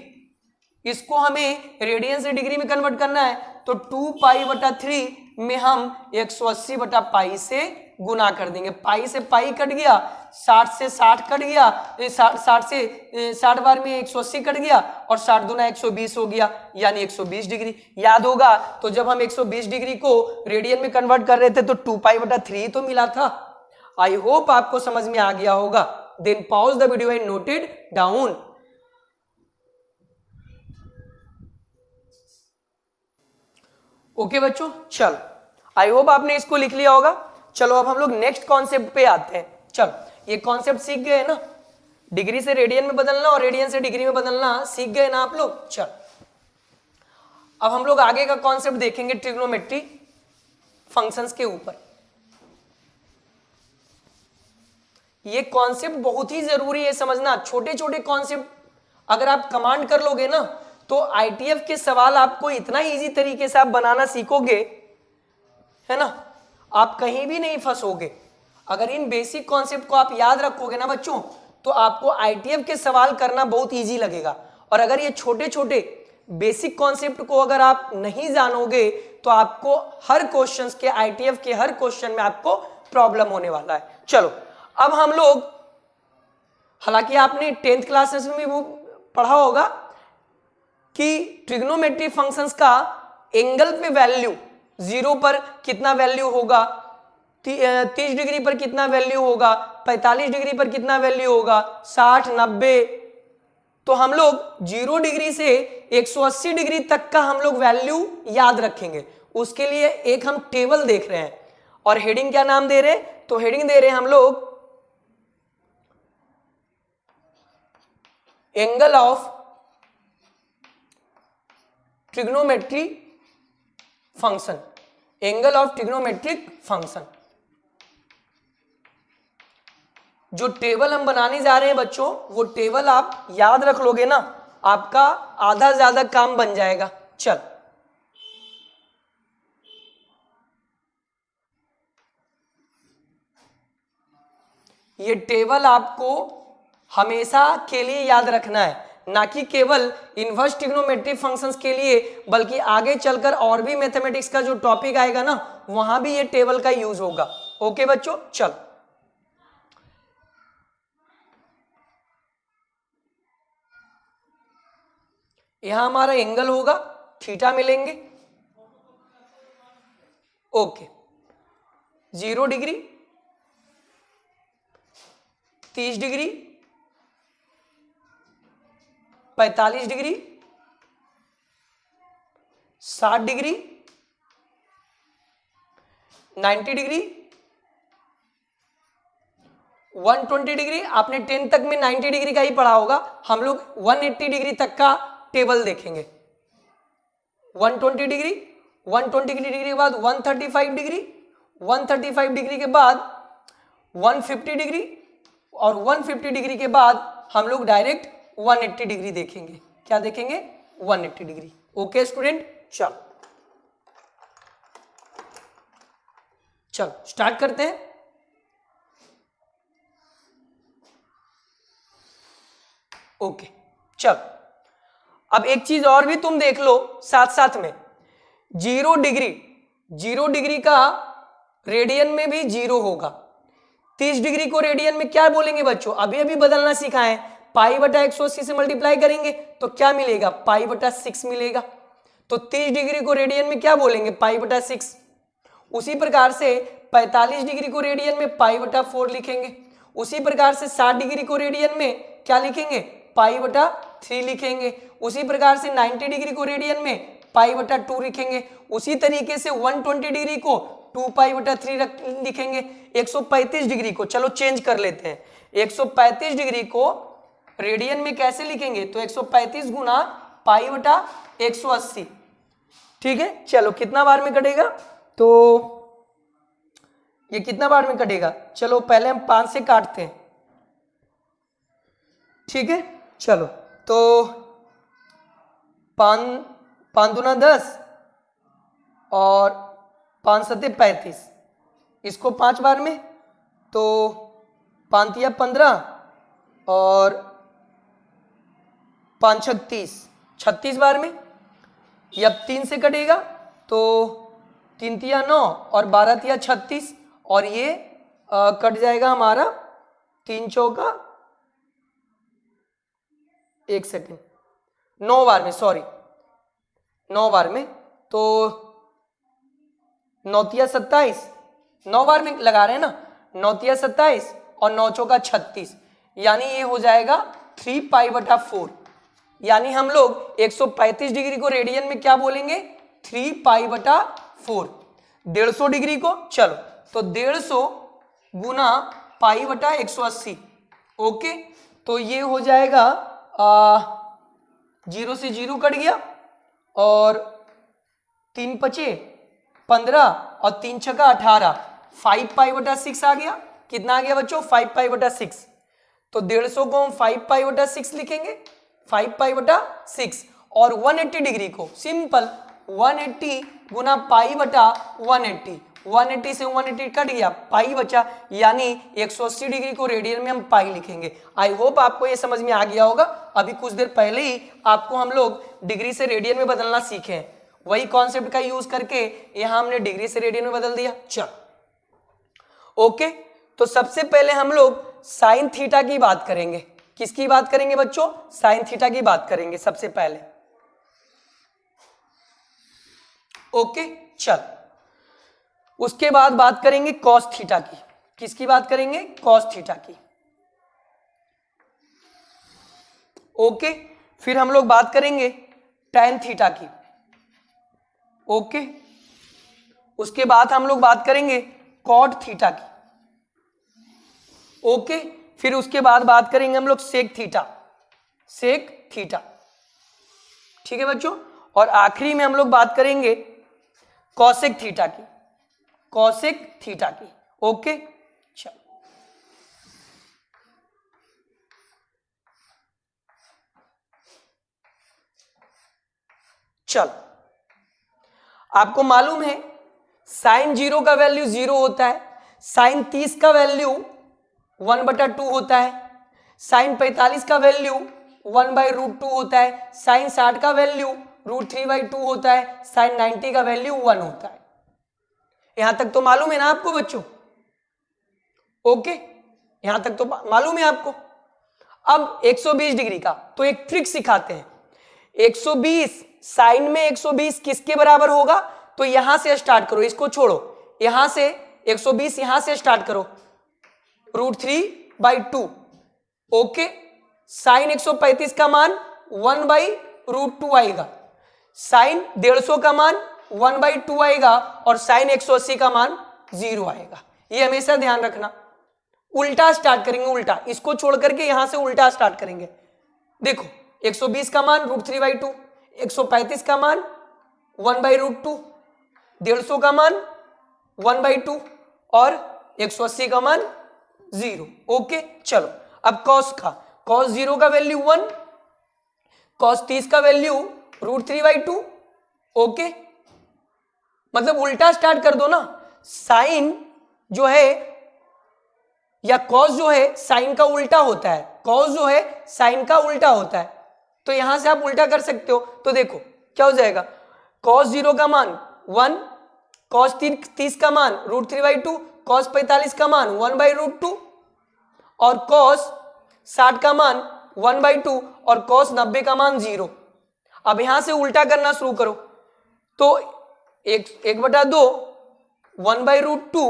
इसको हमें रेडियन से डिग्री में कन्वर्ट करना है तो 2 पाई बटा 3 में हम 180 बटा पाई से गुना कर देंगे। पाई से पाई कट गया, 60 से 60 कट गया, 60 से 60 बार में 180 कट गया और 60 दूना 120 हो गया, यानी 120 डिग्री। याद होगा तो जब हम 120 डिग्री को रेडियन में कन्वर्ट कर रहे थे तो 2π/3 तो मिला था। आई होप आपको समझ में आ गया होगा। Then pause the video and note it down. Okay बच्चों, चलो आई होप आपने इसको लिख लिया होगा। चलो अब हम लोग नेक्स्ट कॉन्सेप्ट पे आते हैं। चलो ये कॉन्सेप्ट सीख गए ना, डिग्री से रेडियन में बदलना और रेडियन से डिग्री में बदलना सीख गए ना आप लोग। चलो अब हम लोग आगे का कॉन्सेप्ट देखेंगे ट्रिग्नोमेट्री फंक्शंस के ऊपर। ये कॉन्सेप्ट बहुत ही जरूरी है समझना। छोटे छोटे कॉन्सेप्ट अगर आप कमांड कर लोगे ना तो आईटीएफ के सवाल आपको इतना इजी तरीके से आप बनाना सीखोगे, है ना, आप कहीं भी नहीं फंसोगे। अगर इन बेसिक कॉन्सेप्ट को आप याद रखोगे ना बच्चों तो आपको आईटीएफ के सवाल करना बहुत इजी लगेगा। और अगर ये छोटे छोटे बेसिक कॉन्सेप्ट को अगर आप नहीं जानोगे तो आपको हर क्वेश्चंस के आईटीएफ के हर क्वेश्चन में आपको प्रॉब्लम होने वाला है। चलो अब हम लोग, हालांकि आपने 10th क्लासेस में भी वो पढ़ा होगा कि ट्रिग्नोमेट्री फंक्शंस का एंगल पे वैल्यू 0 पर कितना वैल्यू होगा, 30 डिग्री पर कितना वैल्यू होगा, 45 डिग्री पर कितना वैल्यू होगा, 60, 90। तो हम लोग 0 डिग्री से 180 डिग्री तक का हम लोग वैल्यू याद रखेंगे। उसके लिए एक हम टेबल देख रहे हैं और हेडिंग क्या नाम दे रहे हैं, तो हेडिंग दे रहे हैं हम लोग angle of trigonometry function, angle of trigonometric function. जो टेबल हम बनाने जा रहे हैं बच्चों, वो टेबल आप याद रख लोगे ना, आपका आधा ज्यादा काम बन जाएगा। चल ये टेबल आपको हमेशा के लिए याद रखना है, ना कि केवल इनवर्स ट्रिग्नोमेट्री फंक्शंस के लिए, बल्कि आगे चलकर और भी मैथमेटिक्स का जो टॉपिक आएगा ना वहां भी ये टेबल का यूज होगा। ओके बच्चों, चल यहां हमारा एंगल होगा, थीटा मिलेंगे। Okay, 0 degree, 30 degree, 45 degree, 60 degree, 90 degree, 120 degree. आपने 10 तक में 90 डिग्री का ही पढ़ा होगा। हम लोग 180 डिग्री तक का टेबल देखेंगे। 120 डिग्री, 120 डिग्री के बाद 135 डिग्री, 135 डिग्री के बाद 150 डिग्री और 150 डिग्री के बाद हम लोग डायरेक्ट 180 डिग्री देखेंगे। क्या देखेंगे? 180 डिग्री। ओके स्टूडेंट, चल स्टार्ट करते हैं। ओके चल, अब एक चीज और भी तुम देख लो साथ साथ में। 0 डिग्री का रेडियन में भी 0 होगा। 30 डिग्री को रेडियन में क्या बोलेंगे बच्चों? अभी अभी बदलना सीखा है। π/180 से मल्टीप्लाई करेंगे तो क्या मिलेगा? π/6 मिलेगा। तो 30 डिग्री को रेडियन में क्या बोलेंगे? π/6। उसी प्रकार से 45 डिग्री को रेडियन में π/4 लिखेंगे। उसी प्रकार से 60 डिग्री को रेडियन में क्या लिखेंगे? π/3 लिखेंगे। उसी प्रकार से 90 डिग्री को रेडियन में π/2 लिखेंगे। उसी तरीके से 120 डिग्री को 2π/3 लिखेंगे। 135 डिग्री को चलो चेंज कर लेते हैं। 135 डिग्री को रेडियन में कैसे लिखेंगे? तो 135 गुना π/180। ठीक है, चलो कितना बार में कटेगा? तो ये कितना बार में कटेगा? चलो पहले हम 5 से काटते हैं। ठीक है, चलो तो 5 दूना 10 और 5 सते 35, इसको 5 बार में, तो 5 तिया 15 और 5 36 बार में। ये अब 3 से कटेगा तो 3 तिया 9 और 12 तिया 36 और ये कट जाएगा हमारा 3 चौका 1 सेकेंड 9 बार में, सॉरी 9 बार में, तो 9 तिया 27, 9 बार में लगा रहे हैं ना, 9 तिया 27 और 9 चौका 36, यानी ये हो जाएगा 3 पाई बटा 4। यानी हम लोग 135 डिग्री को रेडियन में क्या बोलेंगे, 3 पाई बटा 4। 150 डिग्री को, चलो तो 150 गुना पाई बटा 180। ओके, तो ये हो जाएगा 0 से 0 कट गया और 3 पचे 15 और 3 छक्का 18, 5 पाई बटा 6 आ गया। कितना आ गया बच्चों, 5 पाई बटा 6। तो 150 को हम 5 पाई बटा 6 लिखेंगे, 5 पाई बटा 6। और 180 डिग्री को सिंपल 180 गुना पाई बटा 180, 180 से 180 कट गया, पाई बचा, यानी 180 डिग्री को रेडियन में हम पाई लिखेंगे। आई होप आपको ये समझ में आ गया होगा। अभी कुछ देर पहले ही आपको हम लोग डिग्री से रेडियन में बदलना सीखे हैं, वही कॉन्सेप्ट का यूज करके यहां हमने डिग्री से रेडियन में बदल दिया। चलो ओके, तो सबसे पहले हम लोग साइन थीटा की बात करेंगे। किसकी बात करेंगे बच्चों, साइन थीटा की बात करेंगे सबसे पहले। ओके, चल उसके बाद बात करेंगे कॉस थीटा की। किसकी बात करेंगे, कॉस थीटा की। ओके, फिर हम लोग बात करेंगे टैन थीटा की। ओके, उसके बाद हम लोग बात करेंगे कॉट थीटा की। ओके, फिर उसके बाद बात करेंगे हम लोग सेक थीटा, सेक थीटा। ठीक है बच्चों, और आखिरी में हम लोग बात करेंगे कॉसेक थीटा की, कॉसेक थीटा की। ओके, चल आपको मालूम है साइन 0 का वैल्यू 0 होता है, साइन 30 का वैल्यू 1/2 होता है, साइन 45 का वैल्यू 1/√2 होता है, साइन 60 का वैल्यू √3/2 होता है, साइन 90 का वैल्यू 1 होता है। यहां तक तो मालूम है ना आपको बच्चों। ओके, यहां तक तो मालूम है आपको। अब 120 डिग्री का तो एक ट्रिक सिखाते हैं। 120 साइन में 120 किसके बराबर होगा, तो यहां से स्टार्ट करो, इसको छोड़ो, यहां से 120 यहां से स्टार्ट करो, √3/2। ओके, साइन 135 का मान 1/√2 आएगा, साइन 150 का मान 1/2 आएगा और साइन 180 का मान 0 आएगा। ये हमेशा ध्यान रखना। उल्टा स्टार्ट करेंगे, उल्टा, इसको छोड़ करके यहां से उल्टा स्टार्ट करेंगे। देखो 120 का मान √3/2, 135 का मान 1/√2, 150 का मान 1/2 और 180 का मान 0। ओके, चलो अब कॉस का, कॉस 0 का वैल्यू 1, कॉस 30 का वैल्यू √3/2। ओके, मतलब उल्टा स्टार्ट कर दो ना। साइन जो है या कॉस जो है साइन का उल्टा होता है, कॉस जो है साइन का उल्टा होता है, तो यहां से आप उल्टा कर सकते हो। तो देखो क्या हो जाएगा, कॉस 0 का मान 1, कॉस 30 का मान √3/2, कॉस 45 का मान 1/√2 और कॉस 60 का मान 1/2 और कॉस 90 का मान 0। अब यहां से उल्टा करना शुरू करो, तो 1/2 1/√2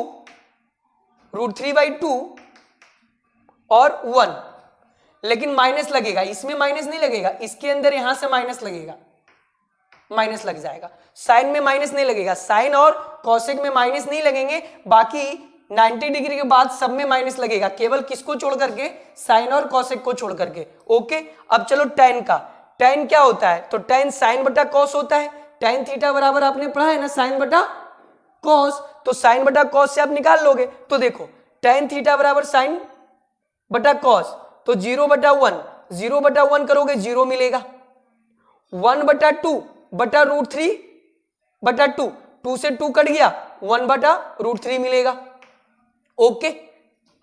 √3/2 और 1, लेकिन माइनस लगेगा, इसमें माइनस नहीं लगेगा, इसके अंदर यहां से माइनस लगेगा, माइनस लग जाएगा। साइन में माइनस नहीं लगेगा, साइन और कॉसेक में माइनस नहीं लगेंगे, बाकी 90 डिग्री के बाद सब में माइनस लगेगा, केवल किसको छोड़ करके, साइन और कॉसेक को छोड़ करके। ओके, अब चलो टैन का। टैन क्या होता है, तो टैन साइन बटा कॉस होता है। टैन थीटा बराबर आपने पढ़ा है ना साइन बटा कॉस, तो साइन बटा कॉस से आप निकाल लोगे। तो देखो टैन थीटा बराबर साइन बटा कॉस, तो 0/1, 0/1 करोगे 0 मिलेगा, 1/2 बटा √3/2, 2 से 2 कट गया, 1/√3 मिलेगा। ओके,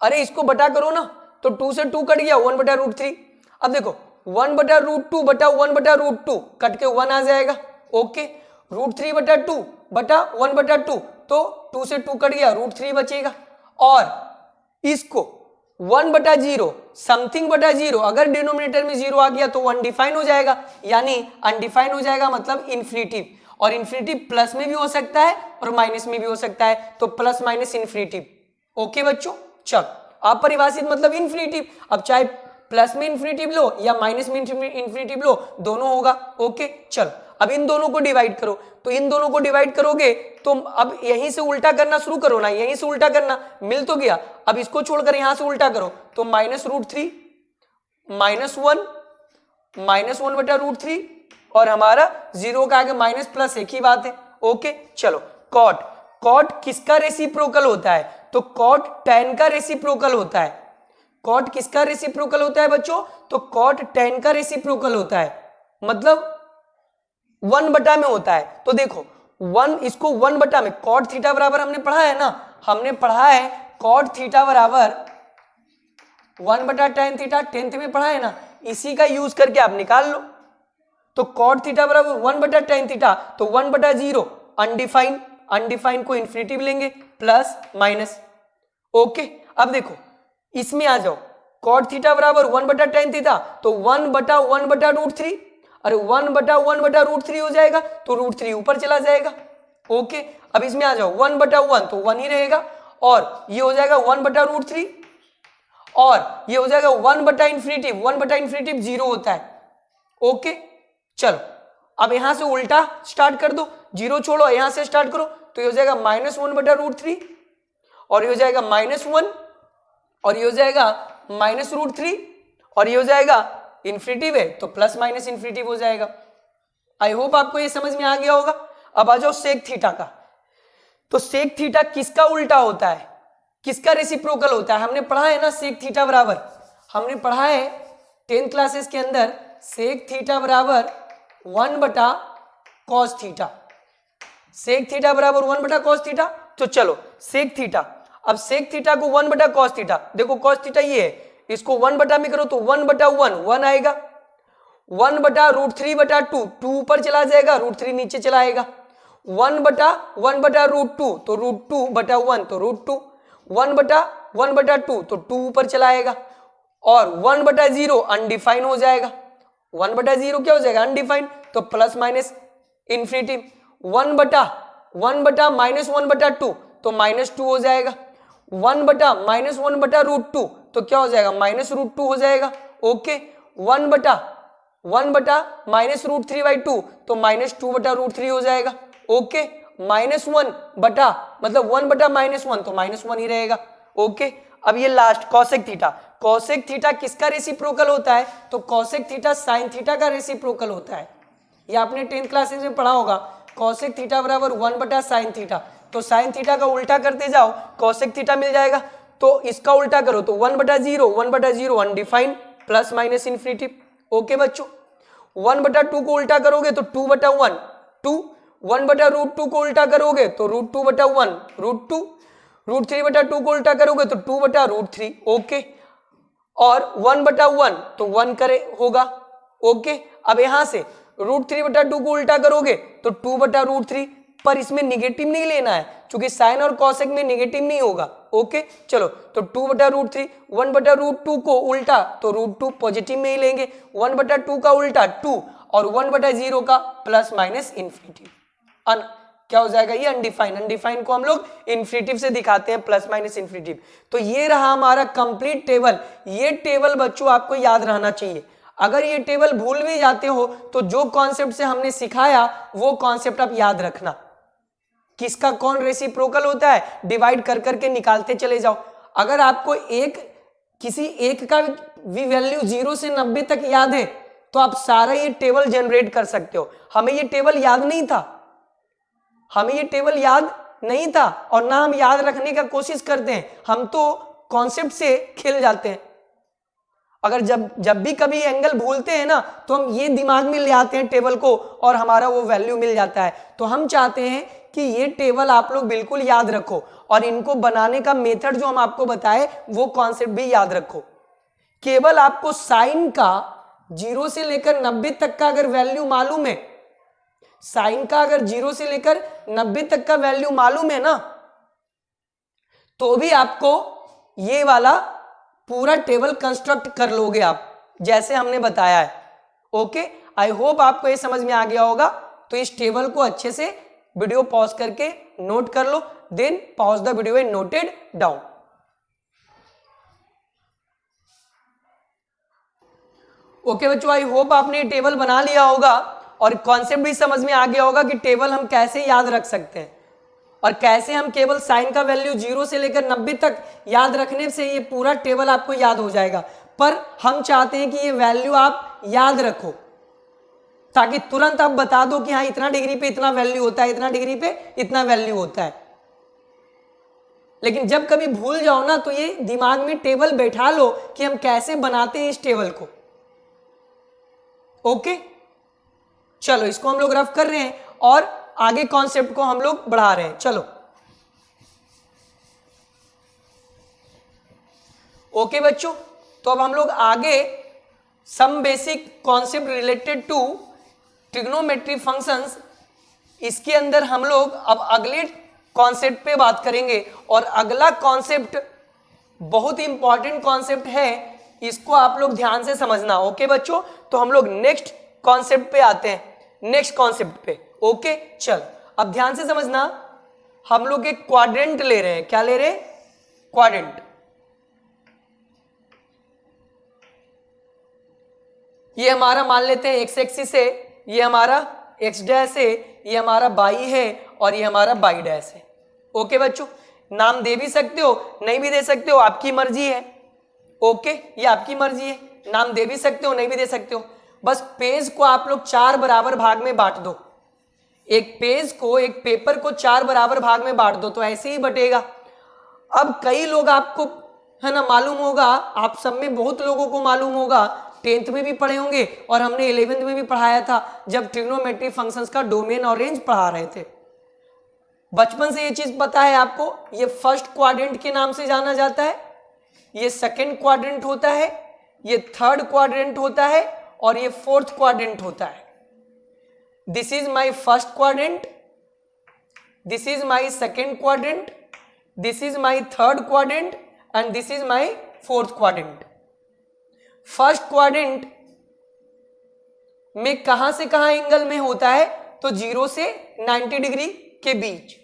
अरे इसको बटा करो ना, तो 2 से 2 कट गया, 1/√3। अब देखो 1/√2 बटा 1/√2 कट के 1 आ जाएगा। ओके, √3/2 बटा 1/2, तो 2 से 2 कट गया, √3 बचेगा। और इसको 1/0 समथिंग बटा 0, अगर डिनोमिनेटर में 0 आ गया तो वो अनडिफाइन हो जाएगा, यानी अनडिफाइन हो जाएगा मतलब इन्फिनिटिव, और इन्फिनिटिव प्लस में भी हो सकता है और माइनस में भी हो सकता है, तो प्लस माइनस इन्फिनिटिव। ओके बच्चों, चल अपरिभाषित मतलब इन्फिनिटिव, अब चाहे प्लस में इन्फिनिटिव लो या माइनस में इन्फिनिटिव लो, दोनों होगा। ओके चल, अब इन दोनों को डिवाइड करो, तो इन दोनों को डिवाइड करोगे तो अब यहीं से उल्टा करना शुरू करो ना, यहीं से उल्टा करना, मिल तो गया, अब इसको छोड़कर यहां से उल्टा करो, तो -√3 -1/√3 और हमारा 0 का आगे माइनस प्लस एक ही बात है। ओके चलो, कॉट किसका रेसिप्रोकल होता है, तो कॉट tan का रेसिप्रोकल होता है। कॉट किसका रेसिप्रोकल होता है बच्चों, तो कॉट tan का रेसिप्रोकल होता है, मतलब 1/में होता है। तो देखो 1 इसको 1/, में कॉट थीटा बराबर हमने पढ़ा है ना, हमने पढ़ा है कॉट थीटा बराबर 1/tan थीटा, 10th में पढ़ा है ना, इसी का यूज करके आप निकाल लो। तो कॉट थीटा बराबर 1/tan थीटा, तो 1/0 अनडिफाइन को इन्फिनिटिव लेंगे प्लस माइनस। ओके अब देखो इसमें आ जाओ, कॉट थीटा बराबर 1/tan थीटा, तो 1/1/√3, अरे 1/1/√3 हो जाएगा, तो √3 ऊपर चला जाएगा। ओके अब इसमें आ जाओ 1/1 तो 1 ही रहेगा, और ये हो जाएगा 1/√3, और ये हो जाएगा 1/∞, 0 होता है। ओके चलो, अब यहां से उल्टा स्टार्ट कर दो, 0 छोड़ो यहां से स्टार्ट करो, तो ये हो जाएगा -1/√3, और ये हो जाएगा -1, और ये हो जाएगा -√3, और ये हो जाएगा इन्फिनिटिव है तो प्लस माइनस इन्फिनिटिव हो जाएगा। आई होप आपको ये समझ में आ गया होगा। अब आ जाओ सेक थीटा का, तो सेक थीटा किसका उल्टा होता है, किसका रेसिप्रोकल होता है, हमने पढ़ा है ना सेक थीटा बराबर, हमने पढ़ा है 10th क्लासेस के अंदर, सेक थीटा बराबर 1/cos थीटा, सेक थीटा बराबर 1/cos थीटा। तो चलो सेक थीटा, अब सेक थीटा को 1/cos थीटा, देखो cos थीटा ये है, इसको 1/, में करो तो 1/1 1 आएगा, 1/√3/2 2 ऊपर चला जाएगा, √3 नीचे चला आएगा, 1/1/√2 तो √2/1 तो √2, 1/1/2 तो 2 ऊपर चला आएगा, और 1/0 अनडिफाइन हो जाएगा, 1/0 क्या हो जाएगा अनडिफाइन, तो प्लस माइनस इन्फिनिटिव, 1/(-1/2) तो -2 हो जाएगा, 1/(-1/√2) तो क्या हो जाएगा -√2 हो जाएगा। ओके 1/(-√3/2) तो -2/√3 हो जाएगा। ओके -1 बटा मतलब 1/-1 तो -1 ही रहेगा। ओके अब ये last cosec theta, cosec theta किसका रेसिप्रोकल होता है, तो कॉसेक थीटा साइन थीटा का रेसिप्रोकल होता है, ये आपने 10th क्लासेस में पढ़ा होगा, कॉसेक थीटा बराबर 1/sin थीटा, तो साइन थीटा का उल्टा करते जाओ कॉसेक थीटा मिल जाएगा, तो इसका उल्टा करो तो 1/0 undefine plus minus infinitive. Okay बच्चों 1/2 को उल्टा करोगे तो 2/1 2, 1/√2 को उल्टा करोगे तो √2/1 √2, √3/2 को उल्टा करोगे तो 2/√3। ओके और 1/1 तो 1 करे होगा। ओके अब यहां से √3/2 को उल्टा करोगे तो 2/√3, पर इसमें निगेटिव नहीं लेना है क्योंकि साइन और कॉसेक में निगेटिव नहीं होगा। ओके चलो तो 2/√3, 1/√2 को उल्टा तो √2 पॉजिटिव में ही लेंगे, 1/2 का उल्टा 2 और 1/0 का प्लस माइनस इन्फिनिटिव, क्या हो जाएगा ये अनडिफाइन, अनडिफाइन को हम लोग इन्फिनिटिव से दिखाते हैं प्लस माइनस इन्फिनिटिव। तो ये रहा हमारा कंप्लीट टेबल। ये टेबल बच्चों आपको याद रहना चाहिए, अगर ये टेबल भूल भी जाते हो तो जो कॉन्सेप्ट से हमने सिखाया वो कॉन्सेप्ट आप याद रखना, किसका कौन रेसिप्रोकल होता है डिवाइड कर करके निकालते चले जाओ। अगर आपको किसी एक का भी वैल्यू 0 से 90 तक याद है तो आप सारा ये टेबल जनरेट कर सकते हो। हमें ये टेबल याद नहीं था, हमें ये टेबल याद नहीं था और ना हम याद रखने का कोशिश करते हैं, हम तो कॉन्सेप्ट से खेल जाते हैं। अगर जब भी कभी एंगल भूलते हैं ना तो हम ये दिमाग में ले आते हैं टेबल को और हमारा वो वैल्यू मिल जाता है। तो हम चाहते हैं कि ये टेबल आप लोग बिल्कुल याद रखो और इनको बनाने का मेथड जो हम आपको बताए वो कॉन्सेप्ट भी याद रखो। केवल आपको साइन का 0 से लेकर 90 तक का अगर वैल्यू मालूम है, साइन का अगर 0 से लेकर 90 तक का वैल्यू मालूम है ना, तो भी आपको ये वाला पूरा टेबल कंस्ट्रक्ट कर लोगे आप जैसे हमने बताया है। ओके, आई होप आपको ये समझ में आ गया होगा। तो इस टेबल को अच्छे से वीडियो पॉज करके नोट कर लो, then pause the video and noted down. Okay बच्चों, आई होप आपने टेबल बना लिया होगा और कॉन्सेप्ट भी समझ में आ गया होगा कि टेबल हम कैसे याद रख सकते हैं और कैसे हम केवल साइन का वैल्यू 0 से लेकर 90 तक याद रखने से ये पूरा टेबल आपको याद हो जाएगा। पर हम चाहते हैं कि ये वैल्यू आप याद रखो ताकि तुरंत आप बता दो कि हाँ इतना डिग्री पे इतना वैल्यू होता है, इतना डिग्री पे इतना वैल्यू होता है। लेकिन जब कभी भूल जाओ ना तो ये दिमाग में टेबल बैठा लो कि हम कैसे बनाते हैं इस टेबल को। ओके, चलो इसको हम लोग रफ कर रहे हैं और आगे कॉन्सेप्ट को हम लोग बढ़ा रहे हैं। चलो ओके बच्चों, तो अब हम लोग आगे some basic concept related to trigonometry functions, इसके अंदर हम लोग अब अगले कॉन्सेप्ट पे बात करेंगे। और अगला कॉन्सेप्ट बहुत इंपॉर्टेंट कॉन्सेप्ट है, इसको आप लोग ध्यान से समझना। ओके बच्चों, तो हम लोग नेक्स्ट कॉन्सेप्ट पे आते हैं, नेक्स्ट कॉन्सेप्ट पे। ओके चल, अब ध्यान से समझना, हम लोग एक क्वाड्रेंट ले रहे हैं। क्या ले रहे हैं? क्वाड्रेंट। ये हमारा मान लेते हैं एक्स एक्सिस है, ये हमारा एक्स डैश है, ये हमारा बाई है और ये हमारा बाई डैश है। ओके बच्चों, नाम दे भी सकते हो, नहीं भी दे सकते हो, आपकी मर्जी है। ओके, ये आपकी मर्जी है, नाम दे भी सकते हो, नहीं भी दे सकते हो। बस पेज को आप लोग 4 बराबर भाग में बांट दो। एक पेज को, एक पेपर को 4 बराबर भाग में बांट दो तो ऐसे ही बटेगा। अब कई लोग आपको है ना मालूम होगा, आप सब में बहुत लोगों को मालूम होगा, 10th में भी पढ़े होंगे और हमने 11th में भी पढ़ाया था जब ट्रिग्नोमेट्री फंक्शंस का डोमेन और रेंज पढ़ा रहे थे। बचपन से ये चीज पता है आपको, ये फर्स्ट क्वाड्रेंट के नाम से जाना जाता है, ये सेकेंड क्वाड्रेंट होता है, ये थर्ड क्वाड्रेंट होता है और ये फोर्थ क्वाड्रेंट होता है। This is my first quadrant, this is my second quadrant, this is my third quadrant and this is my fourth quadrant. First quadrant में कहां से कहां एंगल में होता है? तो 0 से 90 डिग्री के बीच,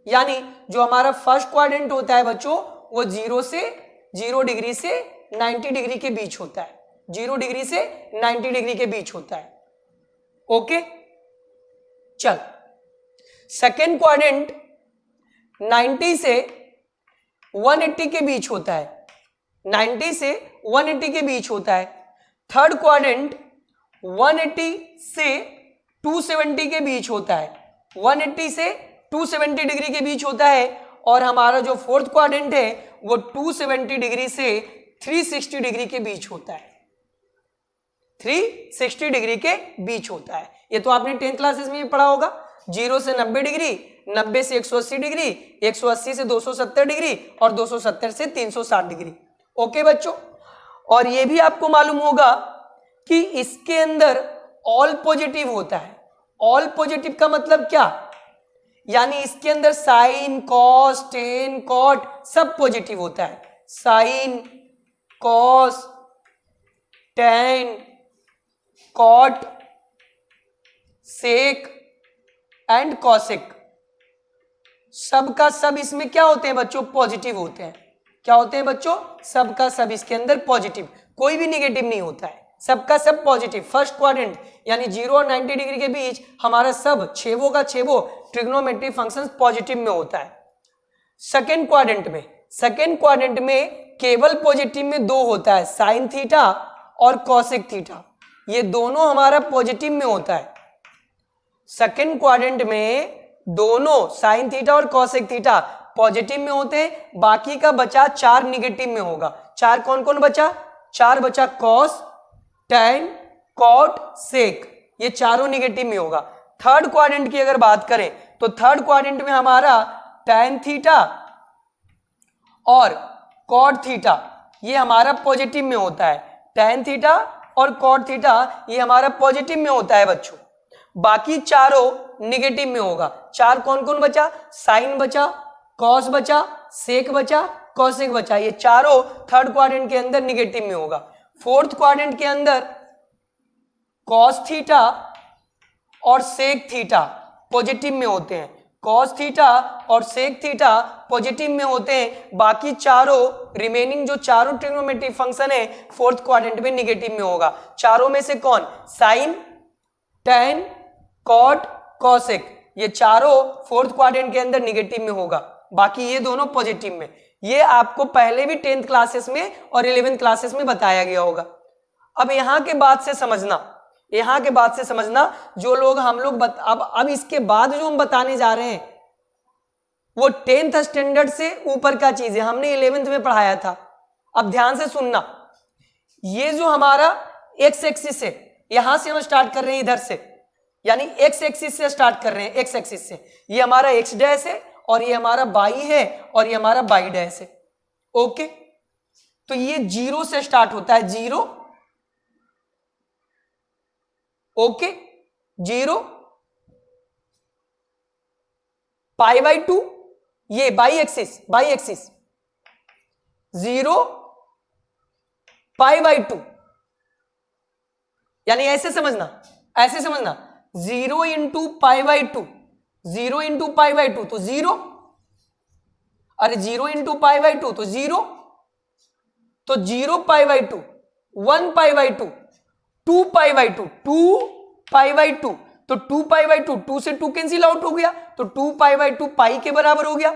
यानी जो हमारा फर्स्ट क्वाड्रेंट होता है बच्चों वो 0 डिग्री से 90 डिग्री के बीच होता है, 0 डिग्री से 90 डिग्री के बीच होता है। ओके चल, सेकेंड क्वाड्रेंट 90 से 180 के बीच होता है, 90 से 180 के बीच होता है। थर्ड क्वाड्रेंट 180 से 270 के बीच होता है, 180 से 270 डिग्री के बीच होता है। और हमारा जो फोर्थ क्वाड्रेंट है वो 270 डिग्री से 360 डिग्री के बीच होता है, 360 डिग्री के बीच होता है। ये तो आपने 10th क्लासेस में भी पढ़ा होगा। 0 से 90 डिग्री, 90 से 180 डिग्री, 180 से 270 डिग्री और 270 से 360 डिग्री। ओके बच्चों, और ये भी आपको मालूम होगा कि इसके अंदर ऑल पॉजिटिव होता है। ऑल पॉजिटिव का मतलब क्या? यानी इसके अंदर साइन, कॉस, टेन, कॉट सब पॉजिटिव होता है। Sine, cos, tan, cot, sec and cosec, सब का सब इसमें क्या होते हैं बच्चों? पॉजिटिव होते हैं। क्या होते हैं बच्चों? सब का सब इसके अंदर पॉजिटिव, कोई भी निगेटिव नहीं होता है, सबका सब पॉजिटिव। फर्स्ट क्वाड्रेंट यानी 0 और 90 डिग्री के बीच हमारा सब छेवों का छेवो ट्रिग्नोमेट्री फंक्शंस पॉजिटिव में होता है। सेकेंड क्वाड्रेंट में केवल पॉजिटिव में 2 होता है, साइन थीटा और कॉसेक थीटा, ये दोनों हमारा पॉजिटिव में होता है। सेकेंड क्वाड्रेंट में दोनों साइन थीटा और कॉसेक थीटा पॉजिटिव में होते हैं, बाकी का बचा 4 निगेटिव में होगा। 4 कौन कौन बचा? 4 बचा कॉस, टेन, कॉट, सेक, ये चारों निगेटिव में होगा। थर्ड क्वाड्रेंट की अगर बात करें तो थर्ड क्वाड्रेंट में हमारा टेन थीटा और कॉट थीटा ये हमारा पॉजिटिव में होता है। टेन थीटा और कॉट थीटा ये हमारा पॉजिटिव में होता है बच्चों, बाकी चारों निगेटिव में होगा। 4 कौन कौन बचा? साइन बचा, कॉस बचा, सेक बचा, कॉसेक बचा। ये चारों थर्ड क्वाड्रेंट के अंदर निगेटिव में होगा। फोर्थ क्वाड्रेंट के अंदर कॉस थीटा और सेक थीटा पॉजिटिव में होते हैं। कॉस थीटा और सेक थीटा पॉजिटिव में होते हैं। बाकी चारों रिमेनिंग जो चारों ट्रिग्नोमेट्रिक फंक्शन है फोर्थ क्वाड्रेंट में निगेटिव में होगा। चारों में से कौन? साइन, टैन, कॉट, कॉसेक, ये चारों फोर्थ क्वाड्रेंट के अंदर निगेटिव में होगा। बाकी ये दोनों पॉजिटिव में। ये आपको पहले भी 10th क्लासेस में और 11th क्लासेस में बताया गया होगा। अब यहां के बाद से समझना, यहां के बाद से समझना, जो लोग हम लोग अब इसके बाद जो हम बताने जा रहे हैं वो 10th स्टैंडर्ड से ऊपर का चीज है, हमने 11th में पढ़ाया था। अब ध्यान से सुनना, ये जो हमारा एक्स एक्सिस है, यहां से हम स्टार्ट कर रहे हैं इधर से, यानी एक्स एक्सिस से स्टार्ट कर रहे हैं, एक्स एक्सिस से। ये हमारा एक्स डैश है और ये हमारा बाई है और ये हमारा बाई डैश है। ओके, तो ये 0 से स्टार्ट होता है, 0, ओके, 0, पाई बाई 2, ये बाई एक्सिस, 0, पाई बाई 2, यानी ऐसे समझना, ऐसे समझना, 0 into pi by 2, 0 into pi by 2 तो 0, अरे 0 इंटू पाई बाई 2 तो 0, तो 0 pi by 2, 1 pi by 2, 2 pi by 2, 2 pi by 2, तो 2 पाई बाई 2, 2 से 2 कैंसिल आउट हो गया, तो 2 पाई बाई 2 पाई के बराबर हो गया।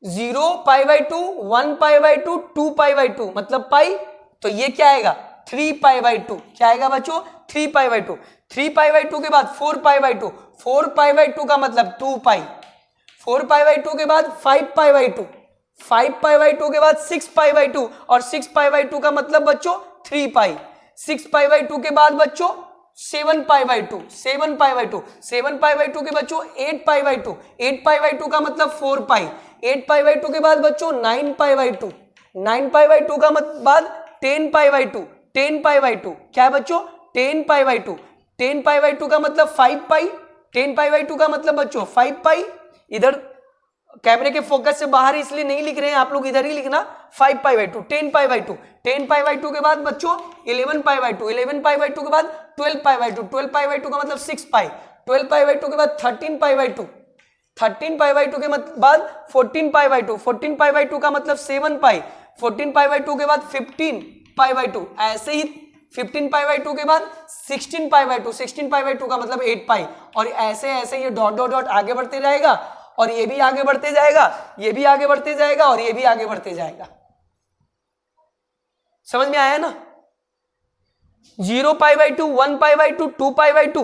0 pi by 2, 1 pi by 2, 2 pi by 2 मतलब पाई, तो ये क्या आएगा? 3 पाई बाई 2। क्या आएगा बच्चों? 3 पाई बाई 2। 3 पाई बाई 2 के बाद 4 पाई बाई 2, 4 पाई बाई 2 का मतलब 2 पाई, 4 पाई बाई 2 के बाद 5 पाई बाई 2, 5 पाई बाई 2 के बाद 6 पाई बाई 2, और 6 पाई बाई 2 का मतलब बच्चों 3 पाई, 6 पाई बाई 2 के बाद बच्चों 7 pi by 2, 7 pi by 2, 7 pi by 2 के बच्चों 8 पाई बाई 2, 8 पाई बाई 2 का मतलब 4 पाई, 8 पाई बाई 2 के बाद बच्चों 9 पाई बाई 2, 9 पाई बाई 2 का बाद 10 पाई बाई 2, 10 पाई बाई 2, क्या है बच्चों? 10 पाई बाई 2, 10 पाई बाई 2 का मतलब 5 पाई, 10 पाई बाई 2 का मतलब बच्चों 5 पाई। इधर कैमरे के फोकस से बाहर इसलिए नहीं लिख रहे हैं आप लोग, इधर ही लिखना 5 pi by 2, 10 pi by 2, 10 pi by 2 के बाद बच्चों 11 पाई बाई 2, 11 पाई बाई 2 के बाद 12 पाई बाई 2, 12 पाई बाई 2 का मतलब 6 पाई, 12 पाई बाई 2 के बाद 13 पाई बाई 2, 13 पाई बाई 2 के बाद 14 पाई बाई 2, 14 पाई बाई 2 का मतलब 7 पाई, 14 पाई बाई 2 के बाद 15 पाई बाई 2, ऐसे ही 15 पाई बाई 2 के बाद 16 पाई बाई 2, 16 पाई बाई 2 का मतलब 8 पाई, और ऐसे ऐसे ये डॉट डॉट डॉट आगे बढ़ते जाएगा, और ये भी आगे बढ़ते जाएगा, ये भी आगे बढ़ते जाएगा, और ये भी आगे बढ़ते जाएगा। समझ में आया ना? 0 pi by 2, 1 pi by 2, 2 pi by 2,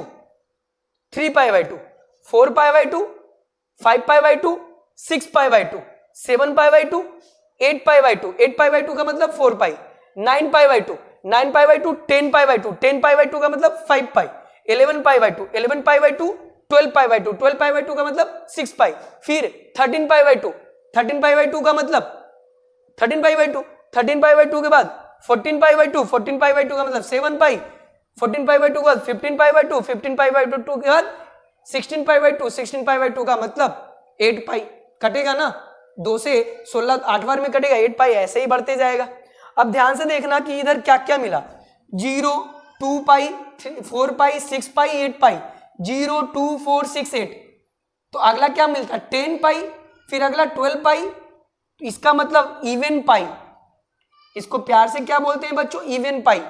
3 pi by 2, 4 pi by 2, 5 pi by 2, 6 pi by 2, 7 pi by 2, 8 pi by 2, 8 pi by 2 का मतलब 4 पाई, 9 pi by 2, 9 pi by 2, 10 pi by 2, 10 pi by 2 का मतलब 5 पाई, 11 pi by 2, 11 pi by 2, 12 pi by 2, 12 pi by 2 का मतलब 6 पाई, फिर 13 pi by 2, 13 pi by 2 का मतलब 13 pi by 2, 13 pi by 2 के बाद 14 पाई बाई 2, 14 पाई बाई 2 का मतलब 7 पाई, 14 पाई बाई 2 के बाद 15 पाई बाई 2, 15 पाई बाई 2 के बाद 16 पाई बाई 2, 16 पाई बाई 2 का मतलब 8 पाई। कटेगा ना, 2 से 16 8 बार में कटेगा, 8 पाई, ऐसे ही बढ़ते जाएगा। अब ध्यान से देखना कि इधर क्या क्या मिला, 0, 2 पाई, 4 पाई, 6 पाई, 8 पाई, 0, 2, 4, 6, 8, तो अगला क्या मिलता है? 10 पाई, फिर अगला 12 पाई, तो इसका मतलब इवन पाई। इसको प्यार से क्या बोलते हैं बच्चों? इवन पाई।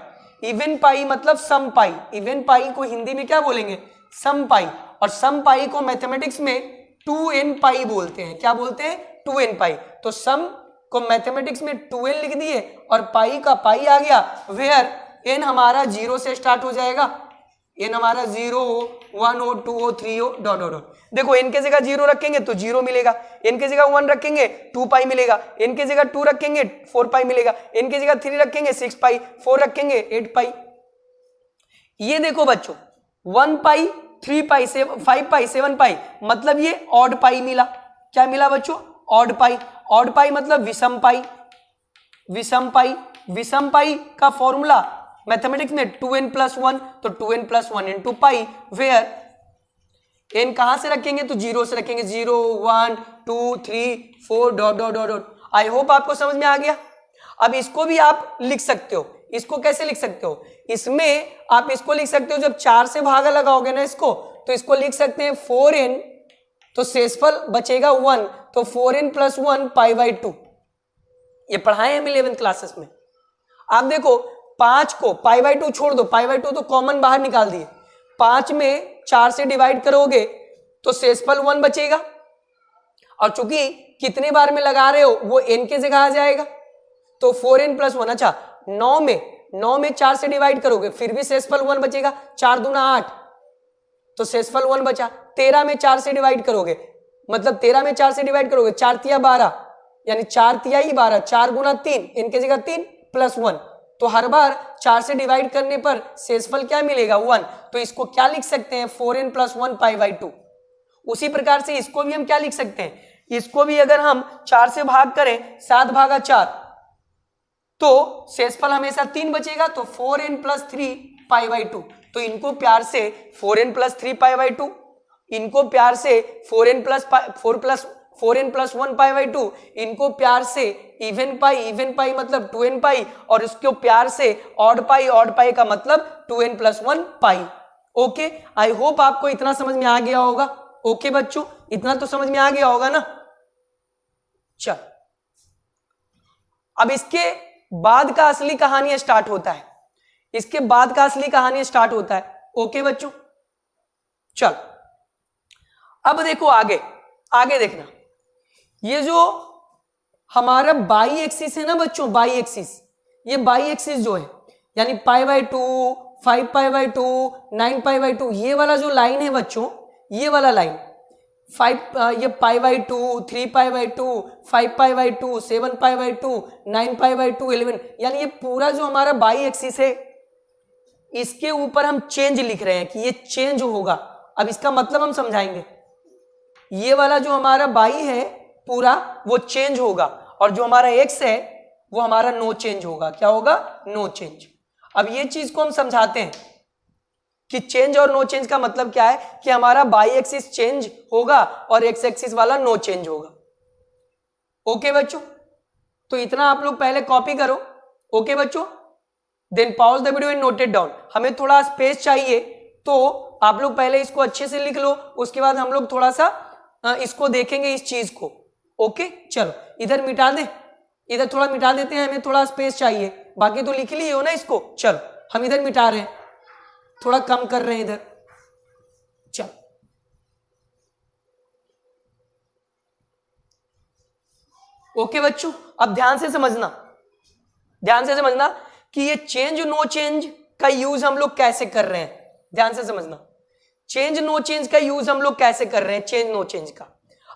इवन पाई मतलब सम पाई। इवन पाई को हिंदी में क्या बोलेंगे? सम पाई। और सम पाई को मैथमेटिक्स में 2n पाई बोलते हैं। क्या बोलते हैं? 2n पाई। तो सम को मैथमेटिक्स में 2n लिख दिए और पाई का पाई आ गया, वेयर n हमारा 0 से स्टार्ट हो जाएगा। n हमारा 0 हो, 1 हो, 2 हो, 3 हो, डॉट डॉट डॉट। देखो n के जगह 0 रखेंगे तो 0 मिलेगा, n के जगह 1 रखेंगे 2 पाई मिलेगा, n के जगह 2 रखेंगे 4 पाई मिलेगा, n के जगह 3 रखेंगे 6 पाई, 4 रखेंगे 8 पाई। ये देखो बच्चों 1 पाई, 3 पाई, 5 पाई, 7 पाई, मतलब ये ऑड पाई मिला। क्या मिला बच्चों? Odd pi. ऑड पाई मतलब विषम पाई। विषम पाई, विषम पाई का फॉर्मूला मैथमेटिक्स में 2n + 1, तो 2n + 1 into pi, where n कहां से रखेंगे? तो 0 से रखेंगे, 0, 1, 2, 3, 4, डॉट डॉट डॉट डॉट। आई होप आपको समझ में आ गया। अब इसको भी आप लिख सकते हो। इसको कैसे लिख सकते हो? इसमें आप इसको लिख सकते हो, जब 4 से भागा लगाओगे ना इसको, तो इसको लिख सकते हैं 4n, तो शेषफल बचेगा 1, तो 4n + 1 π/2। ये पढ़ाए हम 11th क्लासेस में। आप देखो 5 को π/2 छोड़ दो, π/2 तो कॉमन बाहर निकाल दिए, 5 में 4 से डिवाइड करोगे तो शेषफल 1 बचेगा, और चूंकि कितने बार में लगा रहे हो वो n के जगह आ जाएगा, तो 4n + 1। अच्छा 9 में 4 से डिवाइड करोगे फिर भी शेषफल 1 बचेगा, 4 दूना 8, तो शेषफल 1 बचा। 13 में 4 से डिवाइड करोगे, मतलब 13 में 4 से डिवाइड करोगे, 4 तिया 12, यानी 4 तिहाई 12, 4 गुना 3, इनके जगह 3 + 1, तो हर बार 4 से डिवाइड करने पर शेषफल क्या मिलेगा? 1। तो इसको क्या लिख सकते हैं? 4n + 1 π/2। उसी प्रकार से इसको भी हम क्या लिख सकते हैं? इसको भी अगर हम 4 से भाग करें, 7 भागा 4, तो शेषफल हमेशा 3 बचेगा, तो 4n + 3 π/2। तो इनको प्यार से 4n + 3 π/2, इनको प्यार से 4n + 1 π/2, इनको प्यार से इवन पाई मतलब 2n पाई, और इसको प्यार से ऑड पाई का मतलब 2n + 1 पाई। ओके, आई होप आपको इतना समझ में आ गया होगा। ओके बच्चों, इतना तो समझ में आ गया होगा ना। चल, अब इसके बाद का असली कहानी स्टार्ट होता है, इसके बाद का असली कहानी स्टार्ट होता है। ओके बच्चों, चल अब देखो आगे देखना, ये जो हमारा बाई एक्सिस है ना बच्चों, बाई एक्सिस, ये बाई एक्सिस जो है यानी π/2, 5 π/2, 9 π/2, ये वाला जो लाइन है बच्चों, ये वाला लाइन 5 ये π/2, 3 π/2, 5 π/2, 7 π/2, 9 π/2, 11, यानी ये पूरा जो हमारा बाई एक्सिस है, इसके ऊपर हम चेंज लिख रहे हैं कि ये चेंज होगा। अब इसका मतलब हम समझाएंगे। ये वाला जो हमारा बाई है पूरा वो चेंज होगा, और जो हमारा एक्स है वो हमारा नो चेंज होगा। क्या होगा? No change. अब ये चीज को हम समझाते हैं कि चेंज और नो चेंज का मतलब क्या है, कि हमारा बाई एक्सिस चेंज होगा और एक्स एक्सिस वाला नो चेंज होगा। ओके बच्चों, तो इतना आप लोग पहले कॉपी करो। ओके बच्चों, then pause the video and note it down. हमें थोड़ा स्पेस चाहिए, तो आप लोग पहले इसको अच्छे से लिख लो, उसके बाद हम लोग थोड़ा सा इसको देखेंगे इस चीज को। ओके, चलो इधर मिटा दें, इधर थोड़ा मिटा देते हैं, हमें थोड़ा स्पेस चाहिए, बाकी तो लिख लिए हो ना इसको। चलो हम इधर मिटा रहे हैं, थोड़ा कम कर रहे हैं इधर। चलो ओके बच्चों, अब ध्यान से समझना कि ये चेंज नो चेंज का यूज हम लोग कैसे कर रहे हैं। ध्यान से समझना, चेंज नो चेंज का यूज हम लोग कैसे कर रहे हैं, चेंज नो चेंज का।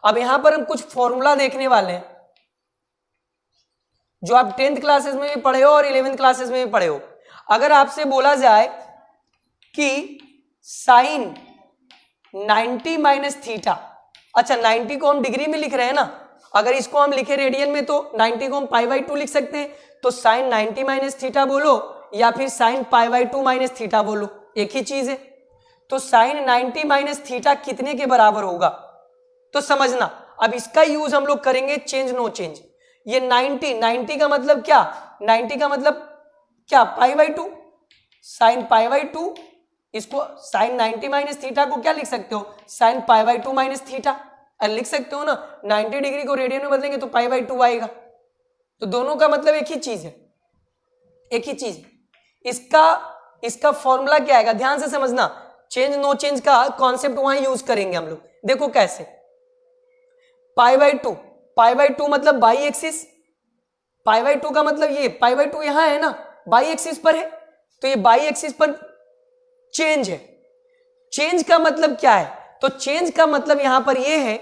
अब यहां पर हम कुछ फॉर्मूला देखने वाले हैं जो आप 10th क्लासेस में भी पढ़े हो और 11th क्लासेस में भी पढ़े हो। अगर आपसे बोला जाए कि साइन 90 - थीटा, अच्छा 90 को हम डिग्री में लिख रहे हैं ना, अगर इसको हम लिखे रेडियन में तो 90 को हम π/2 लिख सकते हैं। तो साइन 90 - थीटा बोलो या फिर साइन π/2 - थीटा बोलो, एक ही चीज है। तो साइन 90 - थीटा कितने के बराबर होगा, तो समझना। अब इसका यूज हम लोग करेंगे चेंज नो चेंज। ये 90 का मतलब क्या, 90 का मतलब क्या, π/2, साइन π/2, इसको साइन 90 - थीटा को क्या लिख सकते हो, साइन π/2 - थीटा लिख सकते हो ना। 90 डिग्री को रेडियन में बदलेंगे तो π/2 आएगा। तो दोनों का मतलब एक ही चीज है, एक ही चीज। इसका फॉर्मूला क्या आएगा, ध्यान से समझना। चेंज नो चेंज का कॉन्सेप्ट वहां यूज करेंगे हम लोग। देखो कैसे, π/2 मतलब बाई एक्सिस, π/2 का मतलब ये π/2 यहां है ना, बाई एक्सिस पर है, तो ये बाई एक्सिस पर चेंज है। चेंज का मतलब क्या है, तो चेंज का मतलब यहां पर ये है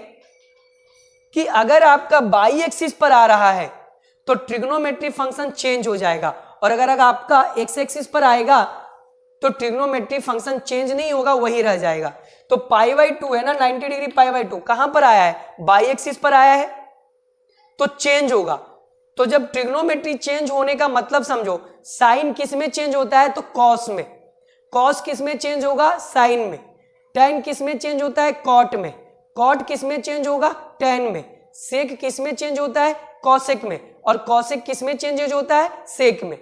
कि अगर आपका बाई एक्सिस पर आ रहा है तो ट्रिग्नोमेट्री फंक्शन चेंज हो जाएगा, और अगर आपका एक्स एक्सिस पर आएगा तो ट्रिग्नोमेट्री फंक्शन चेंज नहीं होगा, वही रह जाएगा। तो π/2 है ना, 90 डिग्री π/2 कहां पर आया है, बाई एक्सिस पर आया है, तो चेंज होगा। तो जब ट्रिग्नोमेट्री चेंज होने का मतलब समझो, साइन किस में चेंज होता है, तो कॉस में, कॉस किस में चेंज होगा, साइन में, टैन किस में चेंज होता है, कॉट में, कॉट किस में चेंज होगा, टैन में, सेक किस में चेंज होता है, कॉसेक में, और कॉसेक किस में चेंज होता है? सेक में।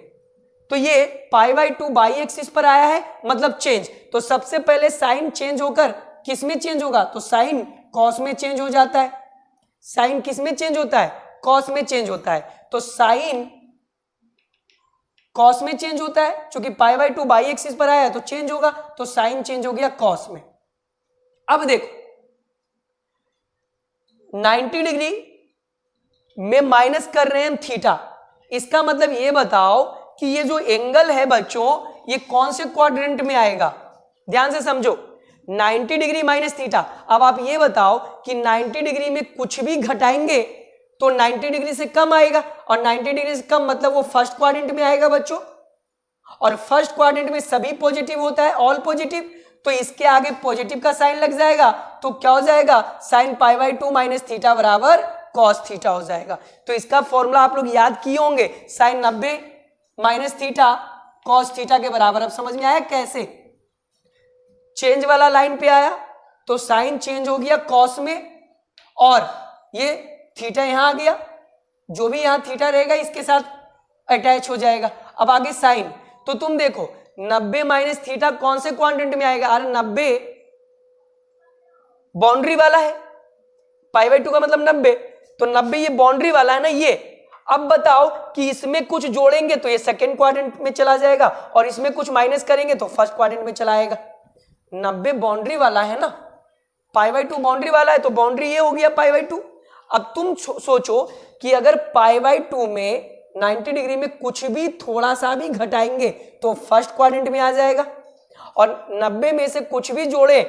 तो ये π/2 बाई एक्सिस पर आया है, मतलब चेंज। तो सबसे पहले साइन चेंज होकर किस में चेंज होगा? तो साइन कॉस में चेंज हो जाता है। साइन किस में चेंज होता है? कॉस में चेंज होता है। तो साइन कॉस में चेंज होता है, क्योंकि π/2 बाई एक्सिस पर आया है तो चेंज होगा, तो साइन चेंज हो गया कॉस में। अब देखो 90 डिग्री में माइनस कर रहे हैं हम थीटा, इसका मतलब ये बताओ कि ये जो एंगल है बच्चों, ये कौन से क्वाड्रेंट में आएगा? ध्यान से समझो, 90 डिग्री माइनस थीटा। अब आप ये बताओ कि 90 डिग्री में कुछ भी घटाएंगे तो 90 डिग्री से कम आएगा, और 90 डिग्री से कम मतलब वो फर्स्ट क्वाड्रेंट में आएगा बच्चों, और फर्स्ट क्वाड्रेंट में सभी पॉजिटिव होता है, ऑल पॉजिटिव। तो इसके आगे पॉजिटिव का साइन लग जाएगा, तो क्या हो जाएगा? साइन π/2 माइनस थीटा बराबर कॉस थीटा हो जाएगा। तो इसका फॉर्मूला आप लोग याद किए होंगे, sine 90 minus theta cos theta के बराबर। अब समझ में आया कैसे? चेंज वाला लाइन पे आया तो साइन चेंज हो गया कॉस में, और ये थीटा यहां आ गया, जो भी यहां थीटा रहेगा इसके साथ अटैच हो जाएगा। अब आगे साइन, तो तुम देखो 90 माइनस थीटा कौन से क्वाड्रेंट में आएगा? अरे 90 बाउंड्री वाला है, π/2 का मतलब 90, तो 90 ये बाउंड्री वाला है ना ये। अब बताओ कि इसमें कुछ जोड़ेंगे तो ये सेकेंड क्वाड्रेंट में चला जाएगा, और इसमें कुछ माइनस करेंगे तो फर्स्ट क्वाड्रेंट में चला आएगा। 90 बाउंड्री वाला है ना, π/2 बाउंड्री वाला है, तो बाउंड्री ये हो गया π/2। अब तुम सोचो कि अगर π/2 में 90 डिग्री में कुछ भी थोड़ा सा भी घटाएंगे तो फर्स्ट क्वाड्रेंट में आ जाएगा, और 90 में से कुछ भी जोड़े,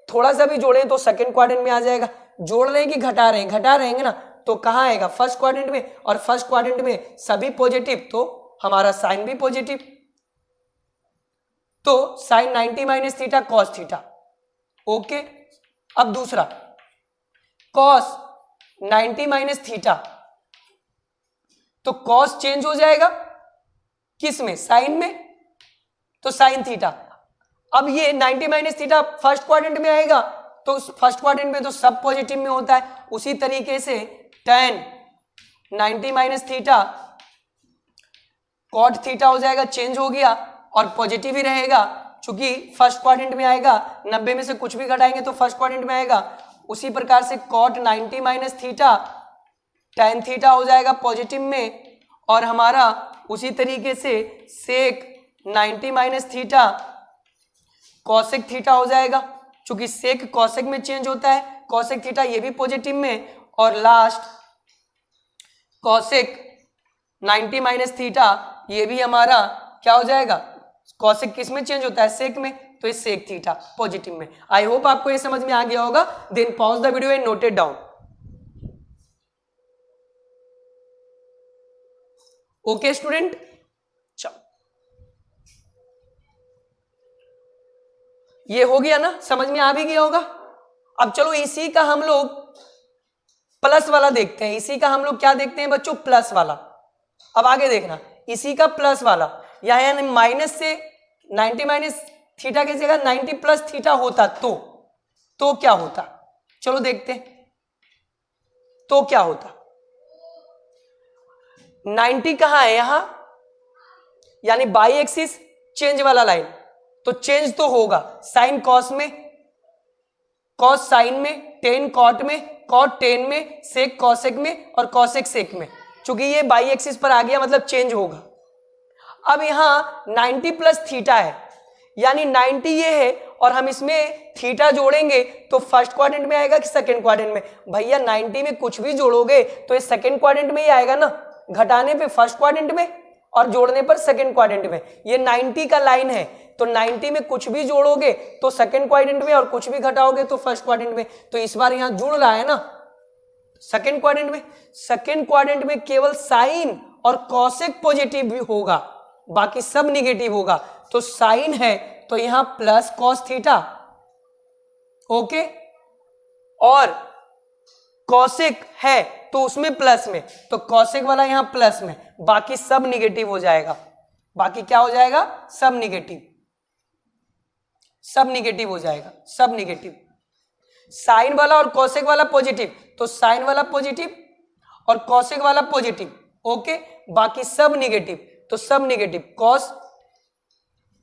थोड़ा सा भी जोड़े तो सेकंड क्वाड्रेंट में आ जाएगा। जोड़ रहे हैं कि घटा रहे हैं? घटा रहेंगे ना, तो कहां आएगा? फर्स्ट क्वाड्रेंट में, और फर्स्ट क्वाड्रेंट में सभी पॉजिटिव, तो हमारा साइन भी पॉजिटिव। तो sine 90 minus theta cos theta. Okay, अब दूसरा कॉस 90 माइनस थीटा, तो कॉस चेंज हो जाएगा किस में? साइन में, तो साइन थीटा। अब ये 90 माइनस थीटा फर्स्ट क्वाड्रेंट में आएगा, तो फर्स्ट क्वाड्रेंट में तो सब पॉजिटिव में होता है। उसी तरीके से tan 90 minus theta cot theta हो जाएगा, चेंज हो गया, और पॉजिटिव ही रहेगा क्योंकि फर्स्ट क्वाड्रेंट में आएगा। 90 में से कुछ भी घटाएंगे तो फर्स्ट क्वाड्रेंट में आएगा। उसी प्रकार से cot 90 minus theta tan theta हो जाएगा पॉजिटिव में, और हमारा उसी तरीके से sec 90 minus theta cosec theta हो जाएगा, क्योंकि सेक कॉसेक में चेंज होता है, कॉसेक थीटा ये भी पॉजिटिव में, और लास्ट कॉसेक 90 माइनस थीटा ये भी हमारा क्या हो जाएगा? कॉसेक किस में चेंज होता है? सेक में, तो ये सेक थीटा पॉजिटिव में। आई होप आपको ये समझ में आ गया होगा। Then pause the video and note it down. Okay student, चलो ये हो गया ना, समझ में आ भी गया होगा। अब चलो इसी का हम लोग प्लस वाला देखते हैं। इसी का हम लोग क्या देखते हैं बच्चों? प्लस वाला। अब आगे देखना, इसी का प्लस वाला, यानी माइनस से 90 माइनस थीटा की जगह 90 प्लस थीटा होता तो क्या होता? चलो देखते हैं तो क्या होता। 90 कहां है? यहां, यानी बाई एक्सिस चेंज वाला लाइन, तो चेंज तो होगा साइन कॉस में, कॉस साइन में, टेन कॉट में, कॉट टेन में, सेक कॉसेक में, और कॉसेक सेक में। चूंकि ये बाई एक्सिस पर आ गया मतलब चेंज होगा। अब यहां 90 प्लस थीटा है, यानी 90 ये है, और हम इसमें थीटा जोड़ेंगे तो फर्स्ट क्वाड्रेंट में आएगा कि सेकंड क्वाड्रेंट में? भैया 90 में कुछ भी जोड़ोगे तो ये सेकंड क्वाड्रेंट में ही आएगा ना, घटाने पे फर्स्ट क्वाड्रेंट में और जोड़ने पर सेकंड क्वाड्रेंट में। ये 90 का लाइन है, तो 90 में कुछ भी जोड़ोगे तो सेकंड क्वाड्रेंट में, और कुछ भी घटाओगे तो फर्स्ट क्वाड्रेंट में। तो इस बार यहां जुड़ रहा है ना सेकंड क्वाड्रेंट में। सेकंड क्वाड्रेंट में केवल साइन और कॉसेक पॉजिटिव भी होगा, बाकी सब निगेटिव होगा। तो साइन है तो यहां प्लस कॉस थीटा, ओके, और कॉसेक है तो उसमें प्लस में, तो कॉसेक वाला यहां प्लस में, बाकी सब निगेटिव हो जाएगा। बाकी क्या हो जाएगा? सब निगेटिव, सब निगेटिव हो जाएगा, सब निगेटिव। साइन वाला और कॉसेक वाला पॉजिटिव, तो साइन वाला पॉजिटिव और कॉसेक वाला पॉजिटिव, ओके, बाकी सब निगेटिव, तो सब negative.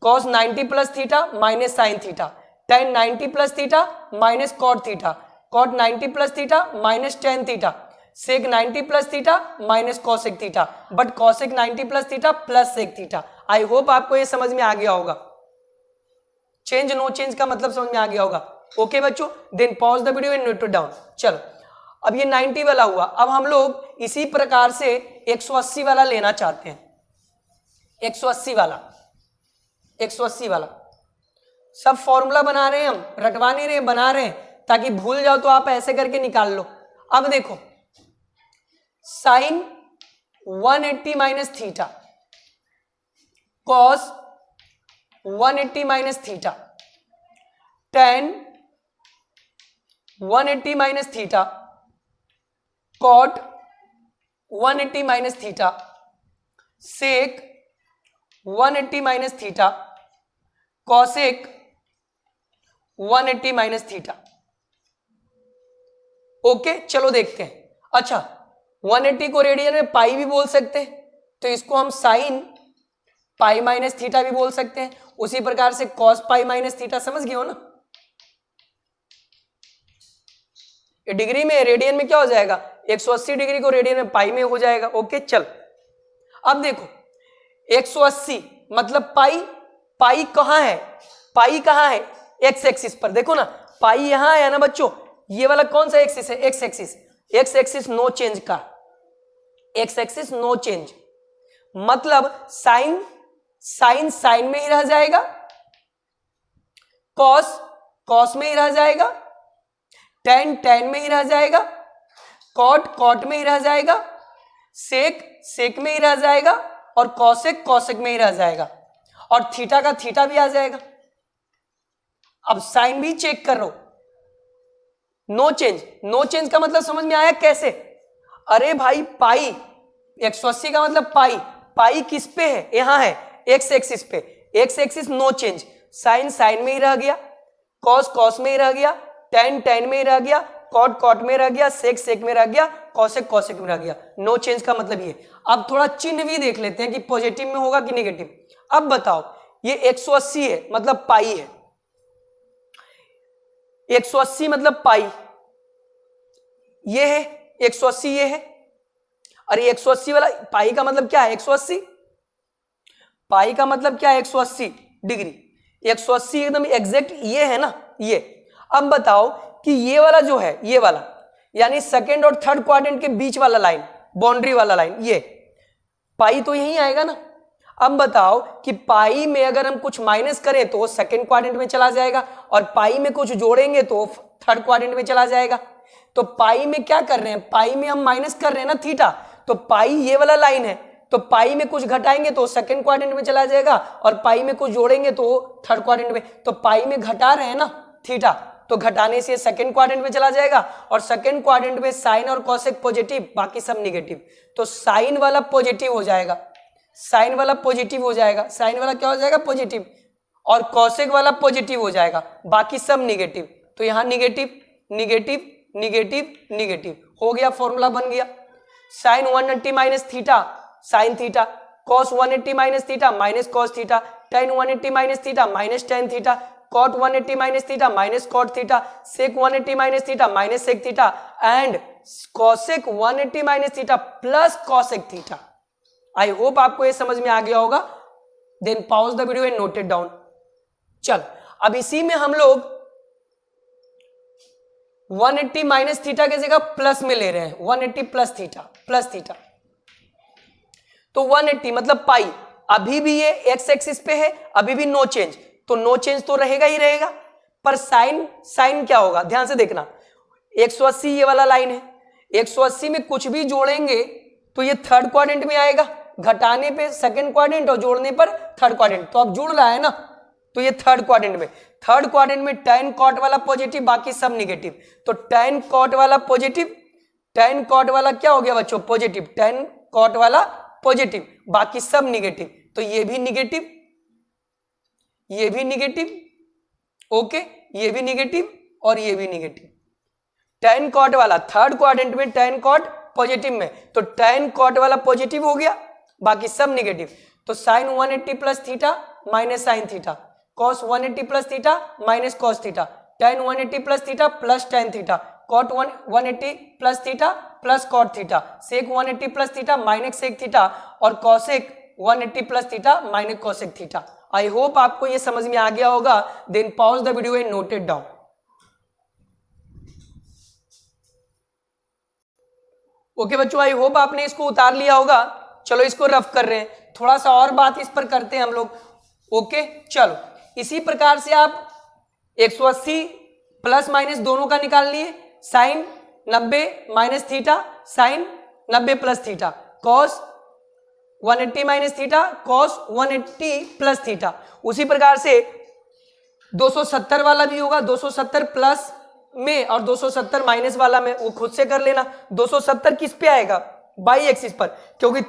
Cos 90 plus theta minus sine theta, tan 90 plus theta minus cot theta, cot 90 plus theta minus tan theta, sec 90 plus theta minus cosec theta, but cosec 90 plus theta plus sec theta. I hope आपको ये समझ में आ गया होगा। Change no change का मतलब समझ में आ गया होगा। ओके बच्चों, then pause the video and note it down. चलो, अब ये 90 वाला हुआ, अब हम लोग इसी प्रकार से 180 वाला लेना चाहते हैं। 180 वाला, 180 वाला सब फॉर्मूला बना रहे हैं, हम रटवा नहीं रहे, बना रहे हैं ताकि भूल जाओ तो आप ऐसे करके निकाल लो। अब देखो, sine 180 minus theta, cos 180 minus theta, tan 180 minus theta, cot 180 minus theta, sec 180 minus theta, cosec 180 minus theta. Okay, चलो देखते हैं। अच्छा, 180 को रेडियन में पाई भी बोल सकते हैं, तो इसको हम साइन पाई माइनस थीटा भी बोल सकते हैं। उसी प्रकार से कॉस पाई माइनस थीटा, समझ गए हो ना। डिग्री में, रेडियन में क्या हो जाएगा, 180 डिग्री को रेडियन में पाई में हो जाएगा। ओके, चल अब देखो 180 मतलब पाई, पाई कहां है, पाई कहां है, एक्स एक्सिस पर। देखो ना, पाई यहां है ना बच्चों, ये वाला कौन सा एक्सिस है, x axis. X axis no change का, एक्स एक्सिस नो चेंज मतलब साइन साइन साइन में ही रह जाएगा, कॉस कॉस में ही रह जाएगा, टेन टेन में ही रह जाएगा, कॉट कॉट में ही रह जाएगा, सेक सेक में ही रह जाएगा, और कॉसेक कॉसेक में ही रह जाएगा, और थीटा का थीटा भी आ जाएगा। अब साइन भी चेक कर लो, नो चेंज। नो चेंज का मतलब समझ में आया कैसे? अरे भाई पाई 180 का मतलब पाई, पाई किस पे है, यहां है एक्स एक्सिस पे, x axis no change. Sine sine में ही रह गया, कॉस कॉस में ही रह गया, टेन टेन में ही रह गया, कॉट कॉट में रह गया, सेक सेक में रह गया, कॉसेक कॉसेक में रह गया। नो चेंज का मतलब ये। अब थोड़ा चिन्ह भी देख लेते हैं कि पॉजिटिव में होगा कि नेगेटिव। अब बताओ, ये 180 है मतलब पाई है, 180 मतलब पाई, ये है 180, ये है। अरे 180 वाला पाई का मतलब क्या है, 180, पाई का मतलब क्या है 180 डिग्री, 180 एकदम एग्जैक्ट ये है ना, ये। अब बताओ कि ये वाला जो है, ये वाला यानी सेकंड और थर्ड क्वाड्रेंट के बीच वाला लाइन, बाउंड्री वाला लाइन, ये पाई तो यही आएगा ना। अब बताओ कि पाई में अगर हम कुछ माइनस करें तो वो सेकंड क्वाड्रेंट में चला जाएगा, और पाई में कुछ जोड़ेंगे तो थर्ड क्वाड्रेंट में चला जाएगा। तो पाई में क्या कर रहे हैं, पाई में हम माइनस कर रहे हैं ना थीटा, तो पाई ये वाला लाइन है, तो पाई में कुछ घटाएंगे तो सेकंड क्वाड्रेंट में चला जाएगा, और पाई में कुछ जोड़ेंगे तो थर्ड क्वाड्रेंट में। तो पाई में घटा रहे हैं ना थीटा, तो घटाने से सेकंड क्वाड्रेंट में चला जाएगा, और सेकंड क्वाड्रेंट में साइन और कॉसेक पॉजिटिव, बाकी सब निगेटिव। तो साइन वाला पॉजिटिव हो जाएगा, साइन वाला पॉजिटिव हो जाएगा, साइन वाला क्या हो जाएगा पॉजिटिव, और कॉसेक वाला पॉजिटिव हो जाएगा, बाकी सब निगेटिव। तो यहां निगेटिव निगेटिव निगेटिव निगेटिव हो गया, फॉर्मूला बन गया। Sine 180 minus theta sine theta, cos 180 minus theta minus cos theta, tan 180 minus theta minus tan theta, cot 180 minus theta minus cot theta, sec 180 minus theta minus sec theta, and cosec 180 minus theta plus cosec theta. I hope आपको ये समझ में आ गया होगा। Then pause the video and note it down. चल, अब इसी में हम लोग 180 माइनस थीटा की जगह प्लस में ले रहे हैं, 180 प्लस थीटा। तो 180 मतलब पाई, अभी भी ये एक्स एक्सिस पे है, अभी भी नो चेंज, तो नो चेंज तो रहेगा ही रहेगा। पर साइन क्या होगा, ध्यान से देखना, 180 ये वाला लाइन है, 180 में कुछ भी जोड़ेंगे तो ये थर्ड क्वाड्रेंट में आएगा, घटाने पे सेकंड क्वाड्रेंट और जोड़ने पर थर्ड क्वाड्रेंट। तो अब जुड़ रहा है ना, तो ये थर्ड क्वाड्रेंट में, थर्ड क्वाड्रेंट में टेन कॉट वाला पॉजिटिव, बाकी सब निगेटिव। तो टेन कॉट वाला पॉजिटिव, टेन कॉट वाला क्या हो गया बच्चों पॉजिटिव, टेन कॉट वाला पॉजिटिव, बाकी सब निगेटिव। तो ये भी निगेटिव, ये भी निगेटिव, ओके, ये भी निगेटिव और ये भी निगेटिव। टेन कॉट वाला थर्ड क्वाड्रेंट में टेन कॉट पॉजिटिव में, तो tan cot वाला पॉजिटिव हो गया, बाकी सब निगेटिव। तो sin 180 plus theta minus sine theta, cos 180 plus theta minus cos theta, tan 180 plus theta plus tan theta, cot 180 plus theta plus cot theta, sec 180 plus theta minus sec theta और cosec 180 plus theta minus cosec theta. I hope आपको ये समझ में आ गया होगा। Then pause the video and note it down. Okay बच्चों, I hope आपने इसको उतार लिया होगा। चलो इसको रफ कर रहे हैं, थोड़ा सा और बात इस पर करते हैं हम लोग। ओके चलो, इसी प्रकार से आप 180 प्लस माइनस दोनों का निकाल लिए, sine 90 minus theta sine 90 plus theta, cos 180 minus theta cos 180 plus theta. उसी प्रकार से 270 वाला भी होगा, 270 प्लस में और 270 माइनस वाला में, वो खुद से कर लेना। 270 किस पे आएगा? बाई एक्सिस पर, क्योंकि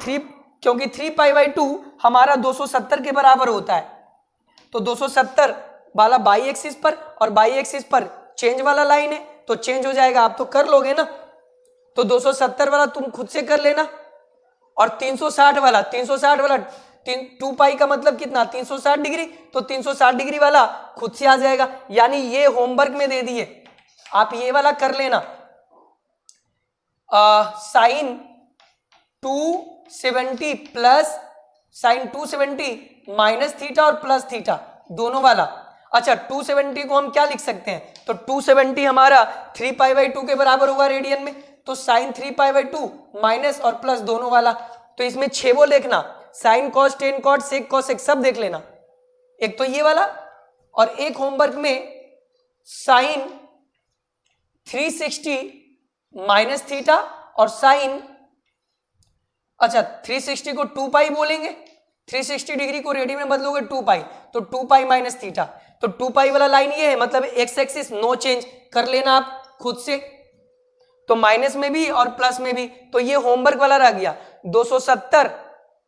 3π/2 हमारा 270 के बराबर होता है। तो 270 वाला बाई एक्सिस पर और बाई एक्सिस पर चेंज वाला लाइन है, तो चेंज हो जाएगा। आप तो कर लोगे ना, तो 270 वाला तुम खुद से कर लेना। और 360 वाला 2π का मतलब कितना? 360 डिग्री, तो 360 डिग्री वाला खुद से आ जाएगा। यानी ये होमवर्क में दे दिए, आप ये वाला कर लेना। Sine 270 plus sine 270 minus theta और प्लस थीटा दोनों वाला। अच्छा, 270 को हम क्या लिख सकते हैं? तो 270 हमारा 3π/2 के बराबर होगा रेडियन में, तो साइन 3π/2 माइनस और प्लस दोनों वाला। तो इसमें 6 वो देखना, sine cos tan cot sec cosec सब देख लेना। एक तो ये वाला, और एक होमवर्क में साइन 360 माइनस थीटा और साइन, अच्छा 360 को 2π बोलेंगे, 360 डिग्री को रेडियन में बदलोगे 2π, तो 2π माइनस थीटा। तो 2π वाला लाइन ये है, मतलब एक्स एक्सिस नो चेंज, कर लेना आप खुद से। तो माइनस में भी और प्लस में भी, तो ये होमवर्क वाला रह गया। 270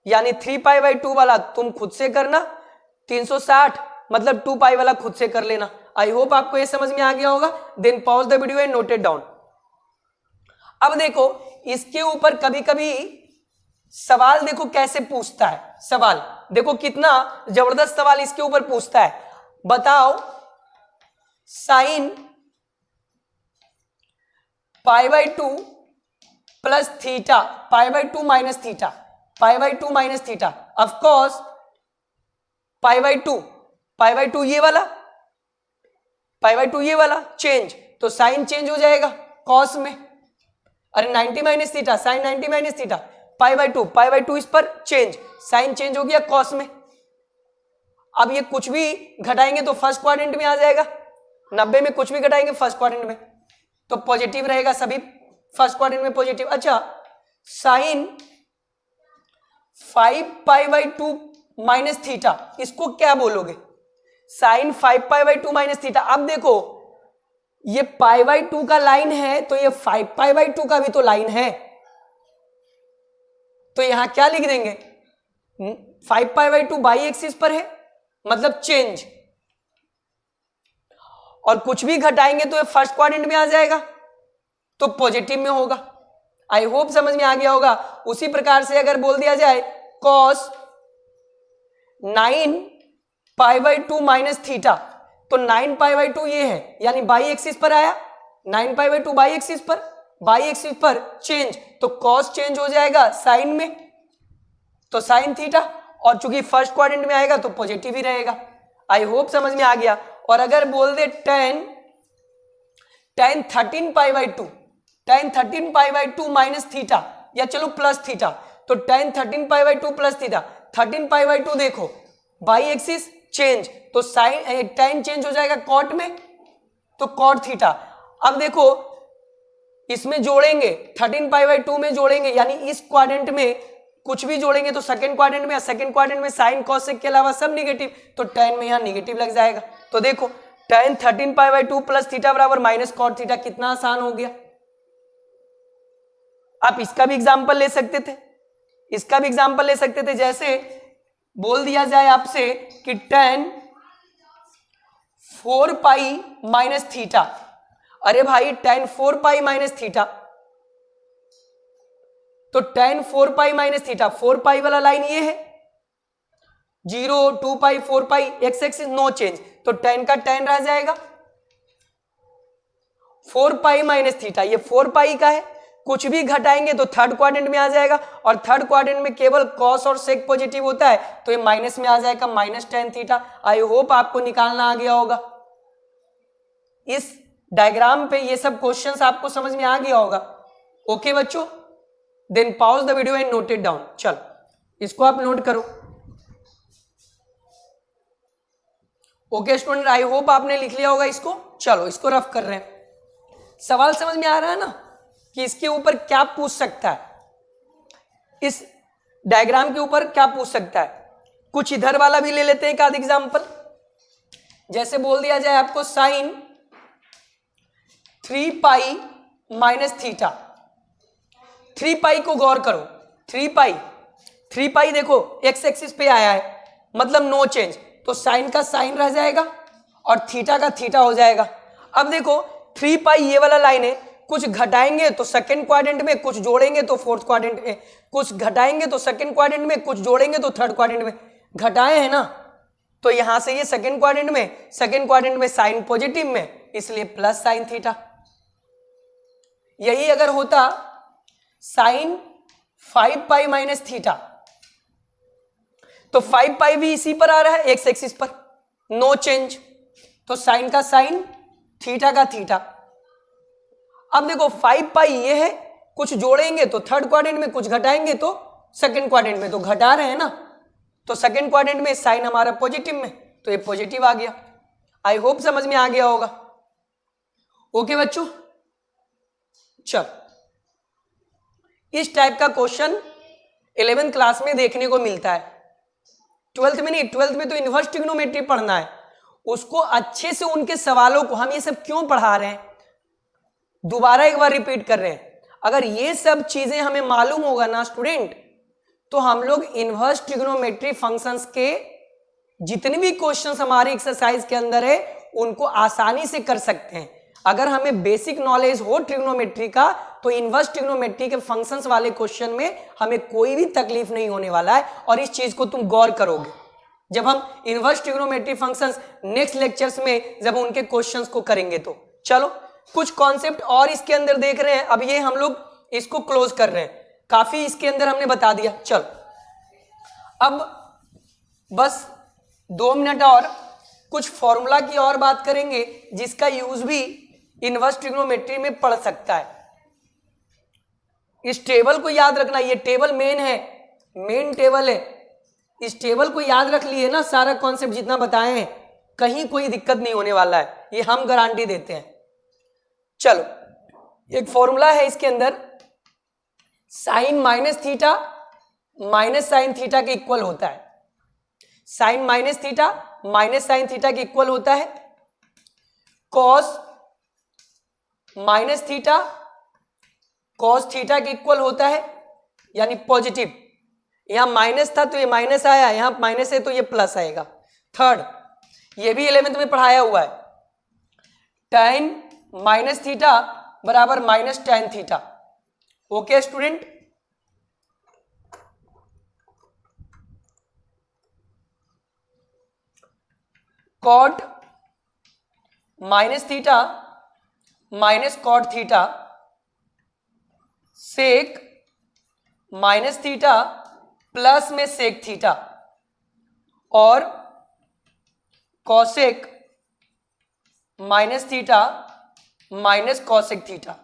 यानी 3π/2 वाला तुम खुद से करना, 360 मतलब 2π वाला खुद से कर लेना। आई होप आपको ये समझ में आ गया होगा। Then pause the video and note it down. अब देखो, इसके ऊपर कभी कभी सवाल देखो कैसे पूछता है। सवाल देखो कितना जबरदस्त सवाल इसके ऊपर पूछता है। बताओ sine π/2 plus theta π/2 minus theta, π/2 minus theta, of course π/2 ये वाला, π/2 ये वाला चेंज, तो साइन चेंज हो जाएगा कॉस में। अरे 90 minus theta sine 90 minus theta, π/2 इस पर चेंज, साइन चेंज हो गया कॉस में। अब ये कुछ भी घटाएंगे तो फर्स्ट क्वाड्रेंट में आ जाएगा, 90 में कुछ भी घटाएंगे फर्स्ट क्वाड्रेंट में, तो पॉजिटिव रहेगा, सभी फर्स्ट क्वाड्रेंट में पॉजिटिव। अच्छा, साइन 5π/2 माइनस थीटा, इसको क्या बोलोगे? Sine 5π/2 minus theta. अब देखो ये π/2 का लाइन है, तो ये 5π/2 का भी तो लाइन है, तो यहां क्या लिख देंगे? 5π/2 बाई एक्सिस पर है, मतलब चेंज, और कुछ भी घटाएंगे तो ये फर्स्ट क्वाड्रेंट में आ जाएगा, तो पॉजिटिव में होगा। आई होप समझ में आ गया होगा। उसी प्रकार से अगर बोल दिया जाए कॉस 9π/2 माइनस थीटा, तो 9π/2 ये है, यानी बाई एक्सिस पर आया, 9π/2 बाई एक्सिस पर चेंज, तो कॉस चेंज हो जाएगा साइन में, तो साइन थीटा, और चूंकि फर्स्ट क्वाड्रेंट में आएगा तो पॉजिटिव ही रहेगा। आई होप समझ में आ गया। और अगर बोल दे tan 13π/2 माइनस थीटा, या चलो प्लस थीटा, तो tan 13π/2 प्लस थीटा, 13π/2 देखो बाई एक्सिस चेंज, तो साइन tan चेंज हो जाएगा कॉट में, तो कॉट थीटा। अब देखो इसमें जोड़ेंगे 13π/2 में जोड़ेंगे, यानी इस क्वाड्रेंट में कुछ भी जोड़ेंगे तो सेकंड क्वाड्रेंट में, सेकंड क्वाड्रेंट में साइन कॉसेक के अलावा सब निगेटिव, तो tan में यहां निगेटिव लग जाएगा। तो देखो tan 13π/2 प्लस थीटा बराबर माइनस कॉट थीटा, कितना आसान हो गया। आप इसका भी एग्जांपल ले सकते थे, जैसे बोल दिया जाए आपसे कि tan 4π माइनस थीटा। अरे भाई tan 4π माइनस थीटा, तो tan 4 पाई माइनस थीटा, 4 पाई वाला लाइन ये है, 0 2 पाई 4 पाई, एक्स एक्सिस नो चेंज, तो tan का tan रह जाएगा, 4 पाई माइनस थीटा, ये 4 पाई का है, कुछ भी घटाएंगे तो थर्ड क्वाड्रेंट में आ जाएगा, और थर्ड क्वाड्रेंट में केवल कॉस और सेक पॉजिटिव होता है, तो ये माइनस में आ जाएगा, minus tan theta. I hope आपको निकालना आ गया होगा। इस डायग्राम पे ये सब क्वेश्चंस आपको समझ में आ गया होगा। ओके बच्चों, then pause the video and note it down. चल इसको आप नोट करो। ओके स्टूडेंट, आई होप आपने लिख लिया होगा इसको। चलो इसको रफ कर रहे हैं। सवाल समझ में आ रहा है ना कि इसके ऊपर क्या पूछ सकता है, इस डायग्राम के ऊपर क्या पूछ सकता है। कुछ इधर वाला भी ले लेते हैं एक आध एग्जाम्पल। जैसे बोल दिया जाए आपको साइन 3 पाई माइनस थीटा, 3 पाई को गौर करो, 3 पाई देखो एक्स एक्सिस पे आया है, मतलब नो चेंज, तो साइन का साइन रह जाएगा और थीटा का थीटा हो जाएगा। अब देखो 3 पाई ये वाला लाइन है, कुछ घटाएंगे तो सेकंड क्वाड्रेंट में, कुछ जोड़ेंगे तो फोर्थ क्वाड्रेंट में, कुछ घटाएंगे तो सेकंड क्वाड्रेंट में, कुछ जोड़ेंगे तो थर्ड क्वाड्रेंट में। घटाए हैं ना, तो यहां से ये सेकंड क्वाड्रेंट में साइन पॉजिटिव में, इसलिए प्लस साइन थीटा। यही अगर होता साइन 5 पाई माइनस थीटा, तो 5 पाई भी इसी पर आ रहा है, एक्स एक्सिस पर, नो चेंज, तो साइन का साइन थीटा का थीटा। अब देखो 5 पाई ये है, कुछ जोड़ेंगे तो थर्ड क्वाड्रेंट में, कुछ घटाएंगे तो सेकंड क्वाड्रेंट में, तो घटा रहे हैं ना, तो सेकंड क्वाड्रेंट में साइन हमारा पॉजिटिव में, तो ये पॉजिटिव आ गया। आई होप समझ में आ गया होगा। ओके बच्चों, चल इस टाइप का क्वेश्चन 11th क्लास में देखने को मिलता है। 12th में नहीं, 12th में तो इनवर्स ट्रिग्नोमेट्री पढ़ना है, उसको अच्छे से उनके सवालों को हम ये सब क्यों पढ़ा रहे हैं, दोबारा एक बार रिपीट कर रहे हैं। अगर ये सब चीजें हमें मालूम होगा ना स्टूडेंट, तो हम लोग इनवर्स ट्रिग्नोमेट्री फंक्शंस के जितने भी क्वेश्चंस हमारे एक्सरसाइज के अंदर है उनको आसानी से कर सकते हैं। अगर हमें बेसिक नॉलेज हो ट्रिग्नोमेट्री का, तो इनवर्स ट्रिग्नोमेट्री के फंक्शंस वाले क्वेश्चन में हमें कोई भी तकलीफ नहीं होने वाला है। और इस चीज को तुम गौर करोगे जब हम inverse trigonometry functions next lectures में जब उनके क्वेश्चंस को करेंगे। तो चलो कुछ कॉन्सेप्ट और इसके अंदर देख रहे हैं। अब ये हम लोग इसको क्लोज कर रहे हैं, काफी इसके अंदर हमने बता दिया। चलो अब बस 2 मिनट और कुछ फॉर्मूला की और बात करेंगे जिसका यूज भी इनवर्स ट्रिग्नोमेट्री में पड़ सकता है। इस टेबल को याद रखना, ये टेबल मेन है, मेन टेबल है। इस टेबल को याद रख लिए ना, सारा कॉन्सेप्ट जितना बताए हैं, कहीं कोई दिक्कत नहीं होने वाला है, ये हम गारंटी देते हैं। चलो एक फॉर्मूला है इसके अंदर, sine minus theta minus sine theta के इक्वल होता है। Sine minus theta minus sine theta के इक्वल होता है। Cos minus theta cos theta के इक्वल होता है, यानी पॉजिटिव। यहां माइनस था तो ये माइनस आया, यहां माइनस है तो ये प्लस आएगा। थर्ड, ये भी 11th में पढ़ाया हुआ है, tan माइनस थीटा बराबर minus tan theta. Okay student, cot minus theta minus cot theta, sec minus theta plus में सेक थीटा, और cosec minus theta minus cosec theta.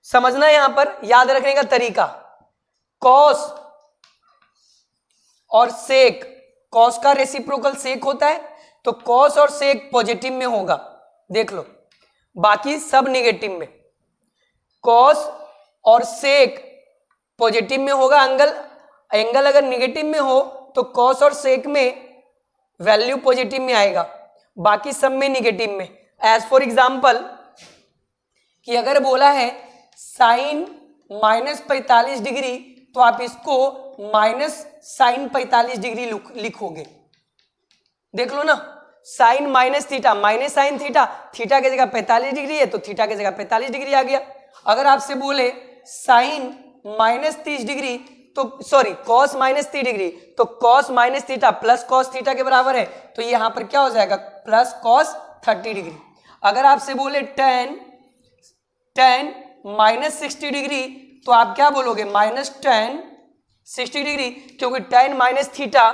समझना यहां पर याद रखने का तरीका, कॉस और सेक, कॉस का रेसिप्रोकल सेक होता है, तो कॉस और सेक पॉजिटिव में होगा, देख लो, बाकी सब निगेटिव में। कॉस और सेक पॉजिटिव में होगा, एंगल अगर निगेटिव में हो तो कॉस और सेक में वैल्यू पॉजिटिव में आएगा, बाकी सब में निगेटिव में। एज फॉर एग्जाम्पल कि अगर बोला है साइन माइनस 45 डिग्री, तो आप इसको माइनस साइन 45 डिग्री लिखोगे। देख लो ना, sine minus theta minus sine theta, theta की जगह 45 डिग्री है तो थीटा की जगह 45 डिग्री आ गया। अगर आपसे बोले साइन माइनस 30 डिग्री, तो सॉरी कॉस माइनस 30 डिग्री, तो cos minus theta plus cos theta के बराबर है, तो यहां पर क्या हो जाएगा प्लस कॉस 30 डिग्री। अगर आपसे बोले टेन माइनस 60 डिग्री, तो आप क्या बोलोगे माइनस टेन 60 डिग्री, क्योंकि ten minus theta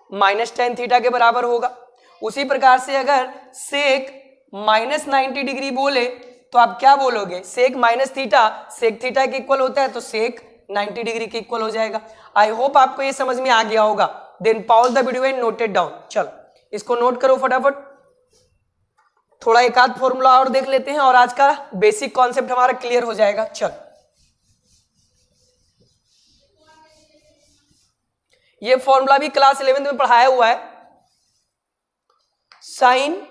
minus tan theta के बराबर होगा। उसी प्रकार से अगर सेक माइनस 90 डिग्री बोले तो आप क्या बोलोगे, sec minus theta sec theta के इक्वल होता है, तो सेक 90 डिग्री के इक्वल हो जाएगा। आई होप आपको ये समझ में आ गया होगा। Then pause the video and note it down. चलो इसको नोट करो फटाफट। थोड़ा एक आध फॉर्मूला और देख लेते हैं और आज का बेसिक कॉन्सेप्ट हमारा क्लियर हो जाएगा। चल ये फॉर्मूला भी क्लास 11 में पढ़ाया हुआ है। साइन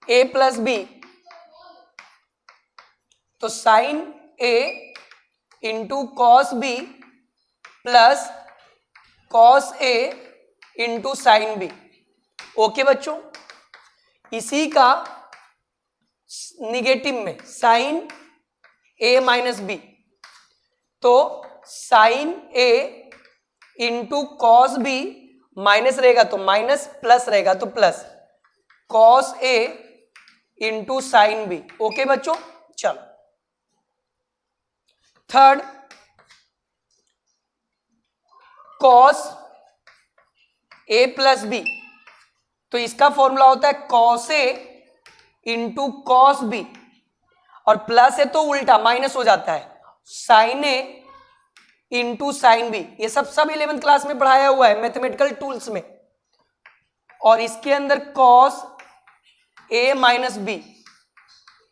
ए प्लस बी, तो sine A into cos B plus cos A into sine B. Okay बच्चों, इसी का निगेटिव में साइन ए माइनस बी, तो sine A into cos B minus रहेगा तो माइनस, प्लस रहेगा तो plus cos A into sine B. Okay बच्चों, चलो third cos A plus B, तो इसका फॉर्मूला होता है cos A into cos B, और प्लस है तो उल्टा माइनस हो जाता है, sine A into sine B. ये सब 11th क्लास में पढ़ाया हुआ है मैथमेटिकल टूल्स में। और इसके अंदर कॉस ए माइनस बी,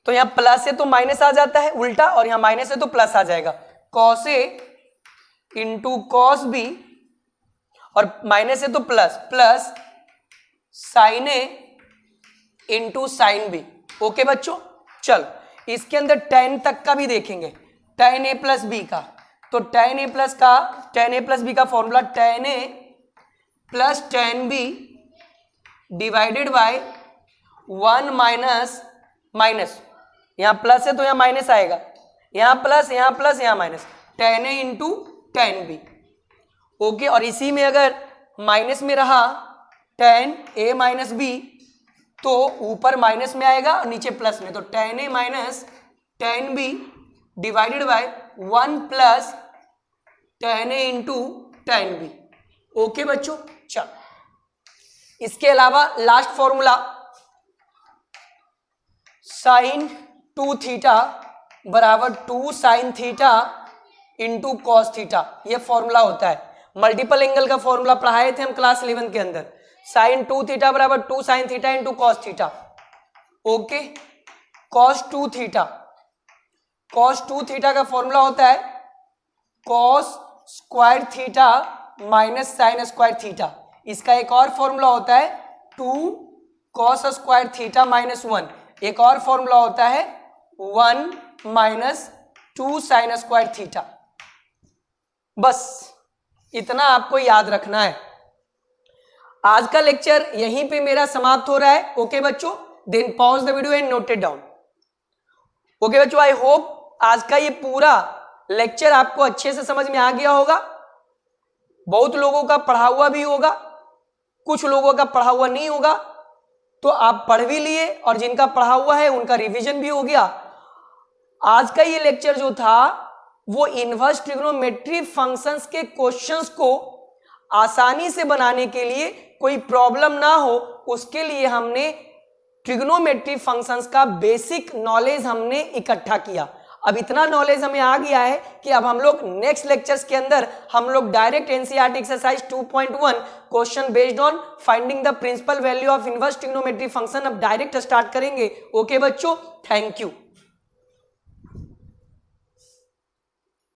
तो यहां प्लस है तो माइनस आ जाता है उल्टा, और यहां माइनस है तो प्लस आ जाएगा, cos A into cos B, और माइनस है तो plus, plus sign A into sine B. Okay बच्चों, चल इसके अंदर tan तक का भी देखेंगे, tan a प्लस बी का, तो tan a प्लस बी का formula tan a plus tan b divided by 1 minus minus, यहां प्लस है तो यहां माइनस आएगा, यहां प्लस यहां minus, tan a into tan b। Okay, और इसी में अगर माइनस में रहा tan a माइनस बी, तो ऊपर माइनस में आएगा और नीचे प्लस में, तो tan a minus tan b divided by 1 plus tan a into tan b। Okay बच्चों, चल इसके अलावा लास्ट फॉर्मूला साइन 2 थीटा बराबर 2 sine theta into cos theta, यह फॉर्मूला होता है। मल्टीपल एंगल का फॉर्मूला पढ़ाए थे हम क्लास 11 के अंदर, साइन 2 थीटा बराबर 2 sine theta into cos theta. Okay, cos 2 theta का फॉर्मूला होता है cos square theta minus sine square theta. इसका एक और फॉर्मूला होता है 2 कॉस स्क्वायर थीटा माइनस 1, एक और फॉर्मूला होता है 1 माइनस 2 साइन स्क्वायर थीटा। बस इतना आपको याद रखना है। आज का लेक्चर यहीं पे मेरा समाप्त हो रहा है। ओके बच्चों, then pause the video and note it down. Okay बच्चों, आई होप आज का ये पूरा लेक्चर आपको अच्छे से समझ में आ गया होगा। बहुत लोगों का पढ़ा हुआ भी होगा, कुछ लोगों का पढ़ा हुआ नहीं होगा, तो आप पढ़ भी लिए, और जिनका पढ़ा हुआ है उनका रिवीजन भी हो गया। आज का ये लेक्चर जो था वो इनवर्स ट्रिग्नोमेट्री फंक्शंस के क्वेश्चंस को आसानी से बनाने के लिए, कोई प्रॉब्लम ना हो उसके लिए हमने ट्रिग्नोमेट्री फंक्शंस का बेसिक नॉलेज हमने इकट्ठा किया। अब इतना नॉलेज हमें आ गया है कि अब हम लोग नेक्स्ट लेक्चर्स के अंदर हम लोग direct NCERT exercise 2.1 question based on finding the principal value of inverse trigonometry function अब डायरेक्ट स्टार्ट करेंगे। ओके बच्चों, थैंक यू।